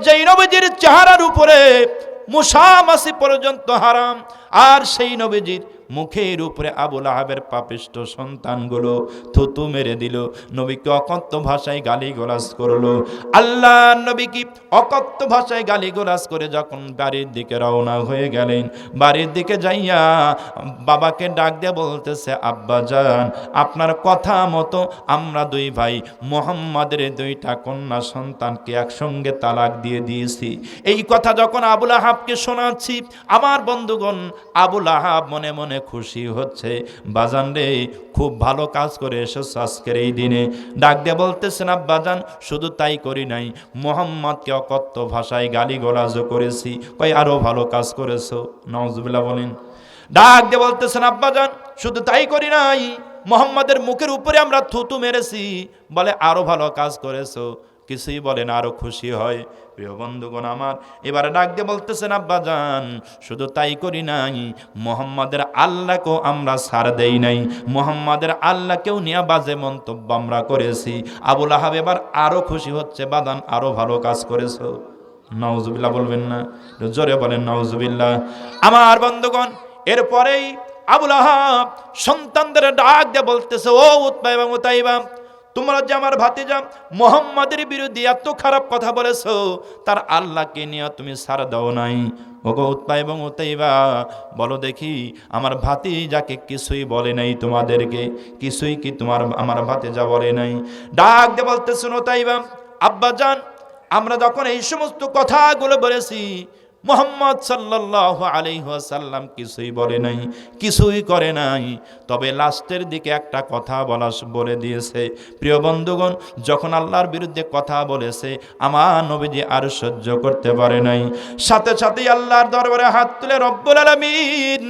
যেই নবীজির চেহারার উপরে মুসা মাছি পর্যন্ত হারাম, আর সেই নবীজির মুখের উপরে আবু লাহাবের পাপিষ্ঠ সন্তানগুলো থুতু মেরে দিল। নবীকে অকথ্য ভাষায় গালিগালাজ করলো। আল্লাহ নবী কি অকথ্য ভাষায় গালিগালাজ করে যখন বাড়ির দিকে রওনা হয়ে গেলেন, বাড়ির দিকে যাইয়া বাবাকে ডাক দিয়ে বলতেছে, আব্বা জান, আপনার কথা মতো আমরা দুই ভাই মুহাম্মাদের দুইটা কন্যা সন্তানকে একসঙ্গে তালাক দিয়ে দিয়েছি। এই কথা যখন আবু লাহাবকে শোনাচ্ছি, আমার বন্ধুগণ, আবু লাহাব মনে মনে খুশি হচ্ছে, বাজান রে, খুব ভালো কাজ করে এসেছ আজকের এই দিনে। ডাক দিয়ে বলতেছেন, আব্বাজান, শুধু তাই করি নাই, মুহাম্মদকে অকথ্য ভাষায় গালিগালাজও করেছি। কই আরো ভালো কাজ করেছো। নাউজুবিল্লাহ বলেন। ডাক দিয়ে বলতেছেন, আব্বাজান, শুধু তাই করি নাই, মুহাম্মদের মুখের উপরে আমরা থুতু মেরেছি। বলে আরো ভালো কাজ করেছো। কিছুই বলেন, আরো খুশি হয়। প্রিয় বন্ধুগণ আমার, এবারে ডাক দিয়ে বলতেছেন, আব্বাজান, শুধু তাই করি নাই, মুহাম্মাদের আল্লাহকেও আমরা ছাড় দেই নাই, মুহাম্মাদের আল্লাহকেও নিয়ে বাজে মন্তব্য আমরা করেছি। আবু লাহাব এবার আরো খুশি হচ্ছে, বাদান, আরো ভালো কাজ করেছো। নাউজুবিল্লাহ বলবেন না? জোরে বলেন নাউজুবিল্লাহ। আমার বন্ধুগণ, এরপরেই আবু লাহাব সন্তানদের ডাক দিয়ে বলতেছে, ও উতবা এবং উতাইবা, তোমরা যে আমার ভাতিজা মুহাম্মাদের বিরুদ্ধে এত খারাপ কথা বলেছো, তার আল্লাহকে নিয়ে তুমি ছাড় দাও নাই। ওগো উতবা এবং উতাইবা, বলো দেখি, আমার ভাতিজাকে কিছুই বলে নাই তোমাদেরকে? কিছুই কি আমার ভাতিজা বলে নাই? ডাক দিয়ে বলতেছেন, উতাইবা, আব্বা জান, আমরা যখন এই সমস্ত কথাগুলো বলেছি, মুহাম্মদ সাল্লাল্লাহু আলাইহি ওয়াসাল্লাম কিছুই বলে নাই, কিছুই করে নাই। তবে লাস্টের দিকে একটা কথা বলে দিয়েছে। প্রিয় বন্ধুগণ, যখন আল্লাহর বিরুদ্ধে কথা বলেছে, আমার নবীজি আর সহ্য করতে পারে নাই। সাথে সাথেই আল্লাহর দরবারে হাত তুলে রব্বুল আলামিন,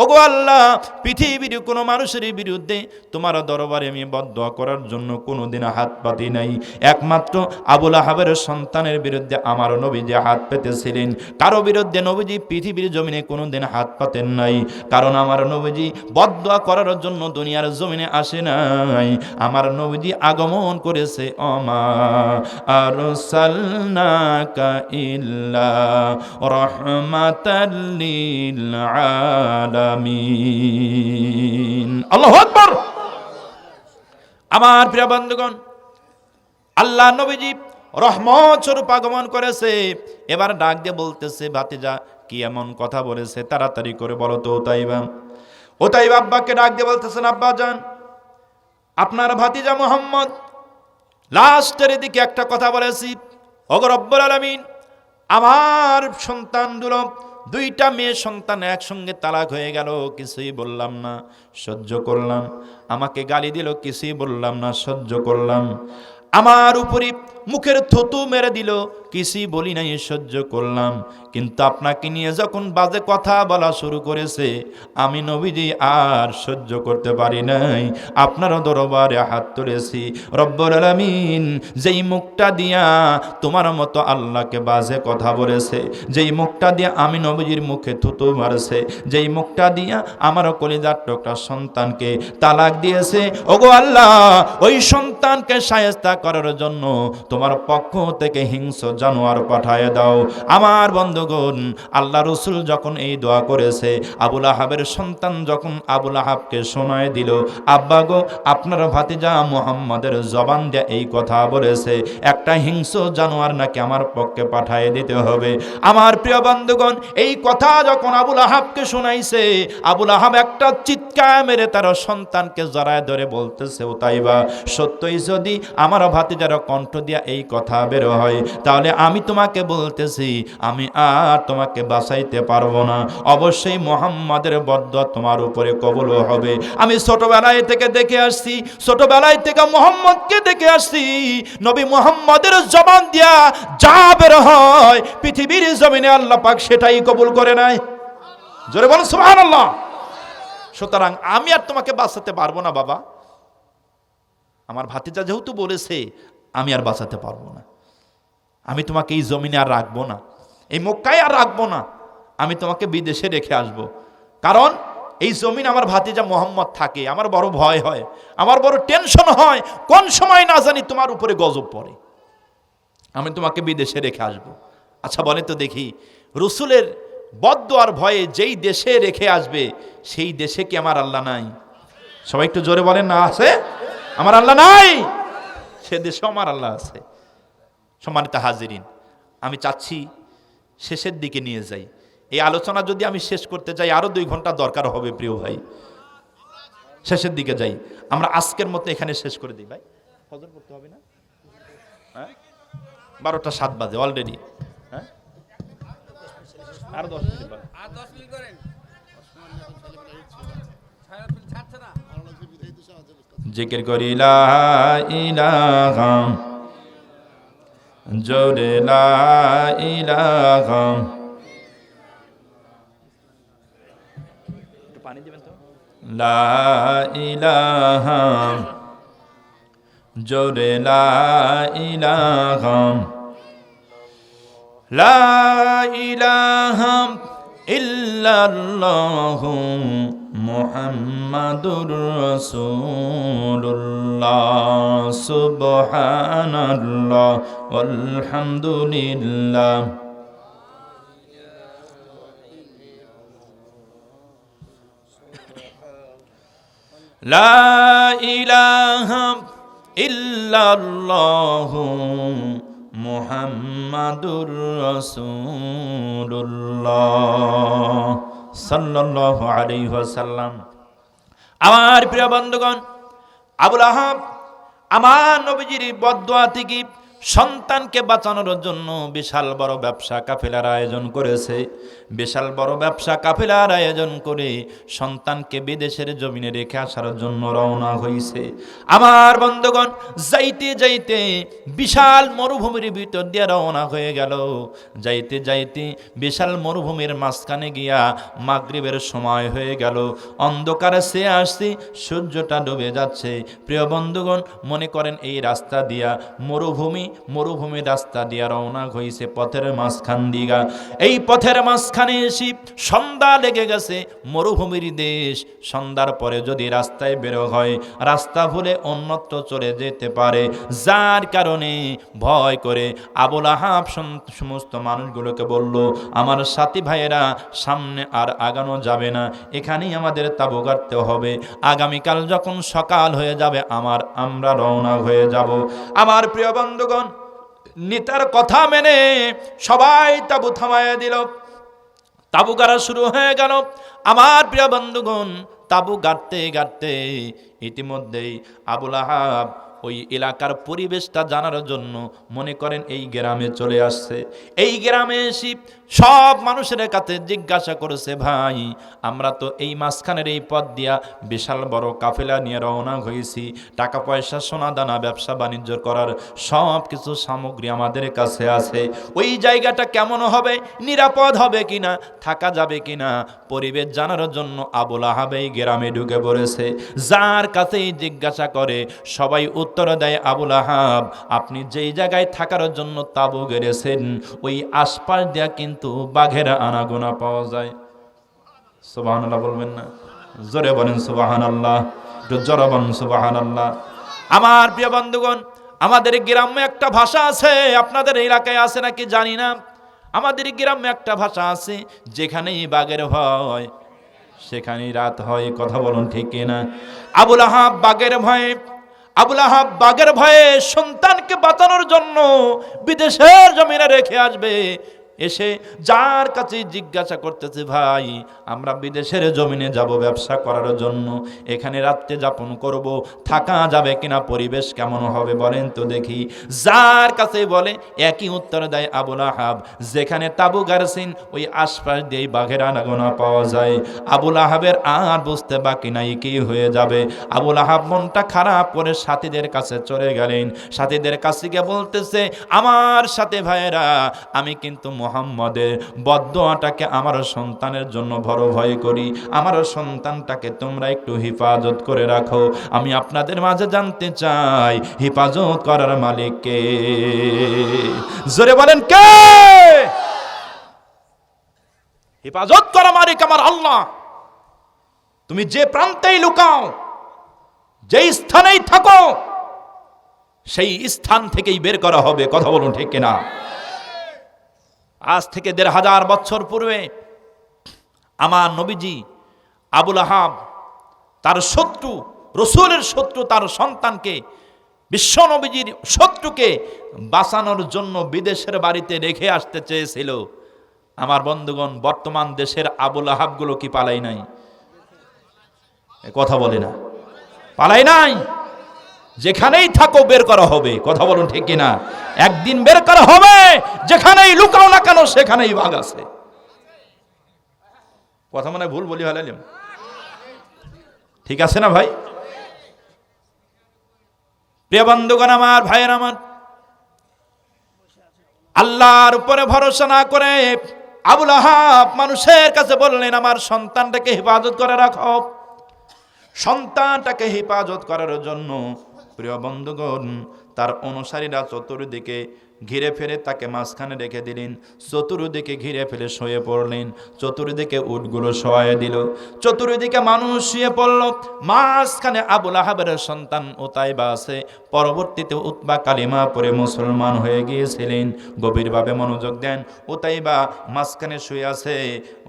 ওগো আল্লাহ, পৃথিবীর কোনো মানুষের বিরুদ্ধে তোমার দরবারে আমি বদদোয়া করার জন্য কোনোদিন হাত পাতি নাই। একমাত্র আবুল আহাবের সন্তানের বিরুদ্ধে আমার নবীজি হাত পেতেছিলেন। কারো বিরুদ্ধে নবীজি পৃথিবীর জমিনে কোনোদিন হাত পাতেন নাই। কারণ আমার নবীজি বদদোয়া করার জন্য দুনিয়ার জমিনে আসে নাই। আমার নবীজি আগমন করেছে অমা আরসালনাকা ইল্লা রাহমাতাল লিল আলামিন। আল্লাহু আকবার। আমার প্রিয় বন্ধুগণ, আল্লাহ নবীজি রহমত স্বরূপ আগমন করেছে। এবার ডাক দিয়ে বলতেছে, ভাতিজা কি এমন কথা বলেছে, তাড়াতাড়ি করে বলো তো। ওতাইবা আব্বাকে ডাক দিয়ে বলতেছেন, আব্বা জান, আপনার ভাতিজা মুহাম্মদ লাস্টের দিকে একটা কথা বলেছি। ওগো রব্বুল আলামিন, আমার সন্তানগুলো, দুইটা মেয়ে সন্তান একসঙ্গে তালাক হয়ে গেল, কিছুই বললাম না, সহ্য করলাম। আমাকে গালি দিল, কিছুই বললাম না, সহ্য করলাম। আমার উপরে মুখের থুতু মেরে দিল, কিছুই বলি নাই, সহ্য করলাম। কিন্তু আপনাকে নিয়ে যখন বাজে কথা বলা শুরু করেছে, আমি নবীজি আর সহ্য করতে পারি নাই। আপনারও দরবারে হাত তুলেছি। রব্বুল আলামিন, যেই মুখটা দিয়া তোমার মতো আল্লাহকে বাজে কথা বলেছে, যেই মুখটা দিয়া আমি নবীজির মুখে থুতু মারছে, যেই মুখটা দিয়া আমার কলিজার টুকরা সন্তানকে তালাক দিয়েছে, ওগো আল্লাহ, ওই সন্তানকে শায়েস্তা করার জন্য তোমার পক্ষ থেকে হিংস্র জানোয়ার পাঠায় দাও। আমার বন্ধুগণ, আল্লাহ রসুল যখন এই দোয়া করেছে, আবুল আহাবের সন্তান যখন আবুল আহাবকে শোনায় দিল, আব্বা গো, আপনার ভাতিজা মুহাম্মাদের জবান দিয়ে এই কথা বলেছে, একটা হিংস্র জানোয়ার নাকি আমার পক্ষে পাঠায় দিতে হবে। আমার প্রিয় বন্ধুগণ, এই কথা যখন আবুল আহাবকে শোনাইছে, আবুল আহাব একটা চিৎকার মেরে তার সন্তানকে জড়ায় ধরে বলতেছে, ওতাইবা, সত্যই যদি আমার ভাতিজার কণ্ঠ দিয়া এই কথা বের হয়, তাহলে আমি তোমাকে বলতেছি, আমি আর তোমাকে বাঁচাইতে পারবো না। অবশ্যই মুহাম্মাদের বদদোয়া তোমার উপরে কবুল হবে। আমি ছোটবেলায় থেকে দেখে আসছি, ছোটবেলায় থেকে মুহাম্মদকে দেখে আসছি, নবী মুহাম্মাদের জবান দিয়া যা বের হয় পৃথিবীর জমিনে আল্লাহ পাক সেটাই কবুল করে নেয়। জোরে বলো সুবহানাল্লাহ। সুতরাং আমি আর তোমাকে বাঁচাতে পারবো না বাবা। আমার ভাতিজা যেহেতু বলেছে, আমি আর বাঁচাতে পারবো না। আমি তোমাকে এই জমিনে আর রাখবো না, এই মক্কায় আর রাখবো না। আমি তোমাকে বিদেশে রেখে আসব। কারণ এই জমিন আমার ভাতিজা মুহাম্মদ থাকে, আমার বড় ভয় হয়, আমার বড় টেনশন হয়, কোন সময় না জানি তোমার উপরে গজব পড়ে। আমি তোমাকে বিদেশে রেখে আসব। আচ্ছা বলে তো দেখি, রসুলের বদদোয়ার ভয়ে যেই দেশে রেখে আসবে, সেই দেশে কি আমার আল্লাহ নাই? সবাই একটু জোরে বলেন না, আছে? আমার আল্লাহ নাই? সে দেশে আমার আল্লাহ আছে। সম্মানিত হাজিরিন, আমি চাচ্ছি শেষের দিকে নিয়ে যাই। এই আলোচনা যদি আমি শেষ করতে যাই, আরো 2 ঘন্টা দরকার হবে। প্রিয় ভাই, শেষের দিকে যাই। আমরা আজকের মতো এখানে শেষ করে দিই। ভাই, ফজর পড়তে হবে না? হ্যাঁ, 12টা 7 বাজে অলরেডি। হ্যাঁ, আর 10 মিনিট বাকি। জিকির করি লা ইলাহা, জোরে লা ইলাহা। একটু পানি দিবেন তো। লা ইলাহা, জোরে লা ইলাহা, লা ইলাহা ইল্লাল্লাহু মুহাম্মাদুর রাসূলুল্লাহ। সুবহানাল্লাহ ওয়ালহামদুলিল্লাহ। লা ইলাহা ইল্লাল্লাহু মুহাম্মাদুর রাসূলুল্লাহ সাল্লাল্লাহু আলাইহি ওয়াসাল্লাম। আমার প্রিয় বন্ধুগণ, আবুল আহাব আমার নবীজির বদদোয়া থেকে সন্তানকে বাঁচানোর জন্য বিশাল বড় ব্যবসা কাফেলার আয়োজন করেছে। বিশাল বড় ব্যবসা কাফেলার আয়োজন করে সন্তানকে বিদেশের জমিনে রেখে আসার জন্য রওনা হয়েছে। আমার বন্ধুগণ, যাইতে যাইতে বিশাল মরুভূমির ভিতর দিয়ে রওনা হয়ে গেল। যাইতে যাইতে বিশাল মরুভূমির মাঝখানে গিয়া মাগরিবের সময় হয়ে গেল। অন্ধকারে সে আসছে, সূর্যটা ডুবে যাচ্ছে। প্রিয় বন্ধুগণ, মনে করেন এই রাস্তা দিয়া মরুভূমির রাস্তা দিয়া রওনা হয়েছে পথের মাঝখান দিগা। এই পথের মাঝখানে এসে সন্ধ্যা লেগে গেছে। মরুভূমির দেশ, সন্ধ্যার পরে যদি রাস্তায় বেরো হয়, রাস্তা ভুলে অন্যত্র চলে যেতে পারে। যার কারণে ভয় করে আবুল আহাব সমস্ত মানুষগুলোকে বলল, আমার সাথী ভাইয়েরা, সামনে আর আগানো যাবে না, এখানেই আমাদের তাঁবু গাড়তে হবে। আগামীকাল যখন সকাল হয়ে যাবে আমরা রওনা হয়ে যাব। আমার প্রিয় বন্ধুগণ, নেতার কথা মেনে সবাই তাঁবু থামাইয়া দিল। তাঁবু গাড়া শুরু হয়ে গেল। আমার প্রিয় বন্ধুগণ, তাঁবু গাড়তে গাড়তে ইতিমধ্যেই আবুল আহাব ওই এলাকার পরিবেশটা জানার জন্য মনে করেন এই গ্রামে চলে আসছে। এই গ্রামে এসে সব মানুষের কাছে জিজ্ঞাসা করেছে, ভাই, আমরা তো এই মাঝখানের এই পথ দিয়া বিশাল বড় কাফেলা নিয়ে রওনা হয়েছি। টাকা পয়সা, সোনা দানা, ব্যবসা বাণিজ্য করার সব কিছু সামগ্রী আমাদের কাছে আছে। ওই জায়গাটা কেমন হবে, নিরাপদ হবে কিনা, থাকা যাবে কিনা, পরিবেশ জানার জন্য আবুল আহাব এই গ্রামে ঢুকে পড়েছে। যার কাছেই জিজ্ঞাসা করে সবাই উত্তর দেয়, আবুল আহাব, আপনি যেই জায়গায় থাকার জন্য তাঁবু গেড়েছেন, ওই আশপাশ দিয়া কিন্তু বাঘের আনাগোনা পাওয়া যায়। সুবহানাল্লাহ বলবেন না? জোরে বলেন সুবহানাল্লাহ, একটু জোরে বলেন সুবহানাল্লাহ। আমার প্রিয় বন্ধুগণ, আমাদের গ্রামে একটা ভাষা আছে, আপনাদের এলাকায় আছে নাকি জানি না। আমাদের গ্রামে একটা ভাষা আছে, যেখানেই বাঘের ভয় সেখানেই রাত হয়। কথা বলুন ঠিক কিনা? আবুল আহাব বাঘের ভয়ে সন্তানকে বাঁচানোর জন্য বিদেশের জমিনে রেখে আসবে। এসে যার কাছে জিজ্ঞাসা করতেছে, ভাই, আমরা বিদেশের জমিনে যাব ব্যবসা করার জন্য, এখানে রাত্রে যাপন করব, থাকা যাবে কিনা, পরিবেশ কেমন হবে বলেন তো দেখি। যার কাছে বলে একই উত্তর দেয় আবুল আহাব, যেখানে তাঁবু গাড়ছেন ওই আশপাশ দিয়ে বাঘের আনাগোনা পাওয়া যায়। আবুল আহাবের আর বুঝতে বাকি নাই কি হয়ে যাবে। আবুল আহাব মনটা খারাপ করে সাথীদের কাছে চলে গেলেন। সাথীদের কাছে গিয়ে বলতেছে, আমার সাথে ভাইয়েরা, আমি কিন্তু মুহাম্মদের বদদোয়াটাকে আমার সন্তানের জন্য বড় ভয় করি। আমার সন্তানটাকে তোমরা একটু হেফাজত করে রাখো। আমি আপনাদের মাঝে জানতে চাই, হেফাজত করার মালিক কে? জোরে বলেন কে? হেফাজত করা মালিক আমার আল্লাহ। তুমি যে প্রান্তেই লুকাও, যেই স্থানেই থাকো, সেই স্থান থেকেই বের করা হবে। কথা বলুন ঠিক কিনা? আজ থেকে ১৫০০ বছর পূর্বে আমার নবীজি আবুল আহাব তার শত্রু, রসুলের শত্রু, তার সন্তানকে, বিশ্ব নবীজির শত্রুকে বাঁচানোর জন্য বিদেশের বাড়িতে রেখে আসতে চেয়েছিল। আমার বন্ধুগণ, বর্তমান দেশের আবুল আহাবগুলো কি পালাই নাই? কথা বলে না, পালাই নাই। যেখানেই থাকো বের করা হবে। কথা বলুন ঠিক কিনা? একদিন বের করা হবে। যেখানেই লুকাও না কেন সেখানেই বাঘ আছে। কথা মানে ভুল বলি হালালিম? ঠিক আছে না ভাই? প্রিয় বন্ধুগণ আমার, ভাইয়ের আমার, আল্লাহর উপরে ভরসা না করে আবুল আহাব মানুষের কাছে বললেন, আমার সন্তানটাকে হেফাজত করে রাখো। সন্তানটাকে হেফাজত করার জন্য প্রিয় বন্ধুগণ তার অনুসারীরা চতুর্দিকে ঘিরে ফেলে তাকে মাঝখানে রেখে দিলেন। চতুর্দিকে ঘিরে ফেলে শুয়ে পড়লেন। চতুর্দিকে উটগুলো শোয়াই দিল। চতুর্দিকে মানুষ শুয়ে পড়ল। মাঝখানে আবুল আহাবের সন্তান উতাইবা আছে। পরবর্তীতে উতবা কালিমা পড়ে মুসলমান হয়ে গিয়েছিলেন। গভীরভাবে মনোযোগ দেন। উতাইবা মাঝখানে শুয়ে আছে।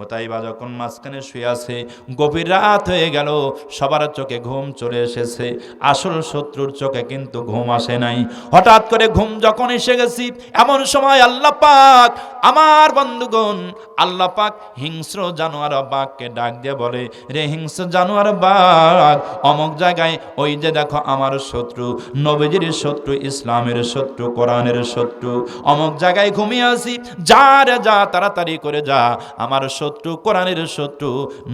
উতাইবা যখন মাঝখানে শুয়ে আছে, গভীর রাত হয়ে গেল। সবার চোখে ঘুম চলে এসেছে। আসল শত্রুর চোখে কিন্তু ঘুম আসে নাই। হঠাৎ করে ঘুম যখন এসে গেছে, গেছি। এমন সময় আল্লাহ পাক, আমার বন্ধুগণ, আল্লাহ পাক হিংস্র জানোয়ার বাঘকে ডাক দিয়ে বলে, রে হিংস্র জানোয়ার বাঘ, অমুক জায়গায় ওই যে দেখো আমার শত্রু, নবীজির শত্রু, ইসলামের শত্রু, কোরআনের শত্রু, অমুক জায়গায় ঘুমিয়ে আসি, যা রে যা, তাড়াতাড়ি করে যা, আমার শত্রু, কোরআনের শত্রু,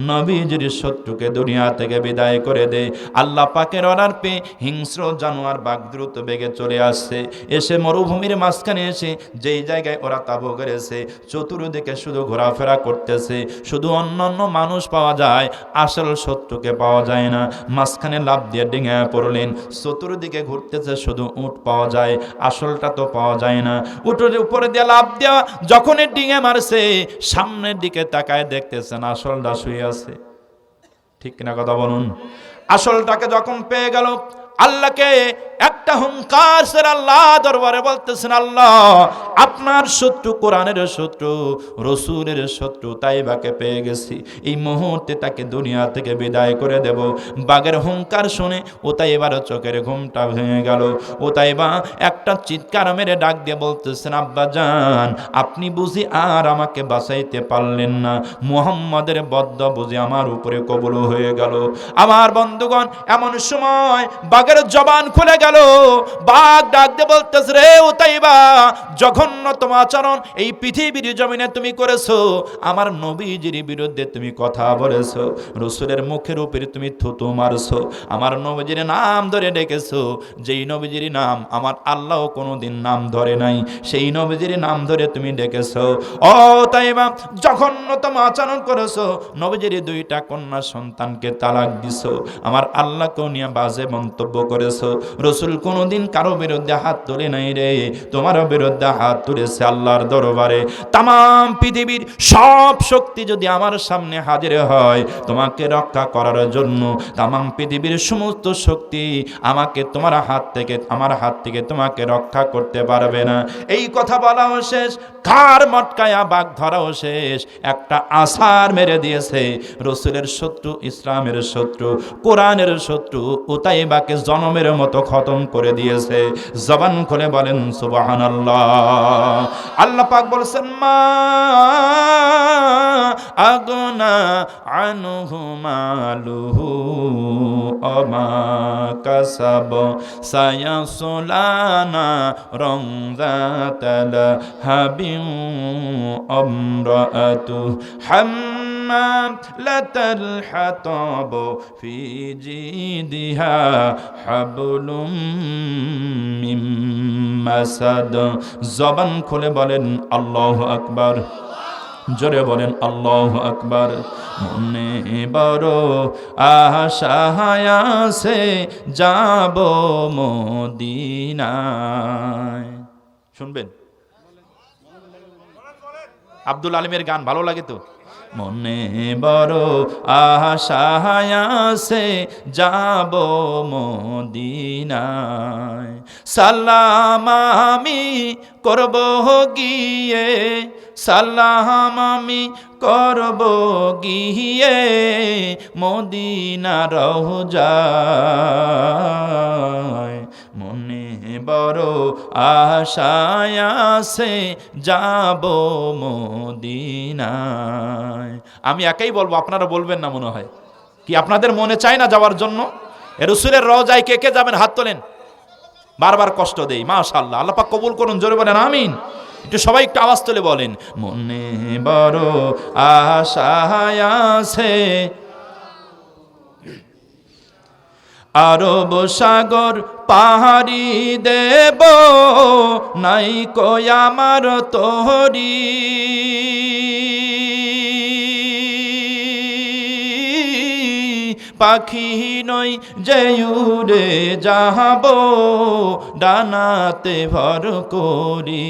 নবীজির শত্রুকে দুনিয়া থেকে বিদায় করে দে। আল্লাহ পাকের অর্ডার পেয়ে হিংস্র জানোয়ার বাঘ দ্রুত বেগে চলে আসছে। এসে মরুভূমির মাঝখানে এসে যেই জায়গায় ওরা তাবু করেছে, চতুর্দিকে শুধু ঘোরাফেরা করতেছে, শুধু অন্যান্য মানুষ পাওয়া যায়, আসল শত্রুকে পাওয়া যায় না। মাঝখানে লাফ দিয়ে ডিঙে পড়লেন, চতুর্দিকে ঘুরতেছে, শুধু উট পাওয়া যায়, আসলটা তো পাওয়া যায় না। উটের উপরে দিয়ে লাফ দেওয়া, যখনই ডিঙে মারছে, সামনের দিকে তাকায় দেখতেছেন আসলটা শুয়ে আছে। ঠিক কিনা কথা বলুন? আসলটাকে যখন পেয়ে গেল, আল্লাহকে একটা হুঙ্কার সেরে আল্লাহ দরবারে বলতেছেন, আল্লাহ আপনার শত্রু, কোরআনের শত্রু, রসুলের শত্রু তাইবাকে পেয়ে গেছি, এই মুহূর্তে তাকে দুনিয়া থেকে বিদায় করে দেব। বাঘের হুঙ্কার শুনে ও তাইবার চোখের ঘুমটা ভেঙে গেল। ও তাইবা একটা চিৎকার মেরে ডাক দিয়ে বলতেছেন, আব্বা জান, আপনি বুঝি আর আমাকে বাঁচাইতে পারলেন না, মুহাম্মাদের বদ্দুয়া বুঝি আমার উপরে কবুল হয়ে গেল। আমার বন্ধুগণ, এমন সময় বাঘের জবান খুলে গেল। বাঘ ডাক দিয়ে বলতেছে, রে উতাইবা, জঘন্যতম আচরণ এই পৃথিবীর জমিনে তুমি করেছো, আমার নবীজির বিরুদ্ধে তুমি কথা বলেছো, রসুলের মুখের উপরে তুমি থুতু মারছো, আমার নবীজির নাম ধরে ডেকেছো, যেই নবীজির নাম আমার আল্লাহ কোনোদিন নাম ধরে নাই, সেই নবীজির নাম ধরে তুমি ডেকেছো। ও তাইবা, জঘন্যতম আচরণ করেছো, নবীজির দুইটা কন্যা সন্তানকে তালাক দিছো, আমার আল্লাহকেও নিয়ে বাজে মন্তব্য করেছো, রসুল কোনোদিন কারো বিরুদ্ধে হাত তুলে নাই রে, তোমার বিরুদ্ধে হাত তুলেছে আল্লাহর দরবারে। তামাম পৃথিবীর সব শক্তি যদি আমার সামনে হাজির হয় তোমাকে রক্ষা করার জন্য, তামাম পৃথিবীর সমস্ত শক্তি আমাকে তোমার হাত থেকে, আমার হাত থেকে তোমাকে রক্ষা করতে পারবে না। এই কথা বলাও শেষ, ঘাড় মটকায়া বাঘ ধরাও শেষ, একটা আছাড় মেরে দিয়েছে। রসুলের শত্রু, ইসলামের শত্রু, কোরআনের শত্রু উতাইবাকে জনমের মতো খতম করে দিয়েছে। জবান খুলে বলেন সুবহানাল্লাহ। আল্লাহ পাক বলেছেন, মা আগনা আনহু মালুহু ওমা কাসাব সায়াসলানা রমজাতাল হাবিম আমরাতু হাম্মালাতাল হাতাব ফি জিদিহা হাবলুম মিন মাসাদ। জবান খুলে বলেন আল্লাহু আকবার, জোরে বলেন আল্লাহু আকবার। মনে বড় আশা আছে যাব মদিনায়। শুনবেন আব্দুল আলিমের গান, ভালো লাগে তো? মনে বড় আশা আছে যাব মদিনায়, সালাম আমি করব গিয়ে, সালাম আমি করব গিয়ে মদিনার রওজায়। মনে বড় আশা আছে যাব মদিনায়। আমি একাই বলবো, আপনারা বলবেন না মনে হয়? কি আপনাদের মনে চায় না যাওয়ার জন্য? রাসূলের রওজায় কে কে যাবেন হাত তোলেন। বারবার কষ্ট দেই, মাশাআল্লাহ, আল্লাহ পাক কবুল করুন, জোরে বলেন আমিন। একটু সবাই একটু আওয়াজ তুলে বলেন, মনে বড় আশা আছে আরব সাগর পাহাড়ি দেব, নাই কই আমার তোহরি, পাখি নই যে উড়ে যাবো ডানাতে ভর করি।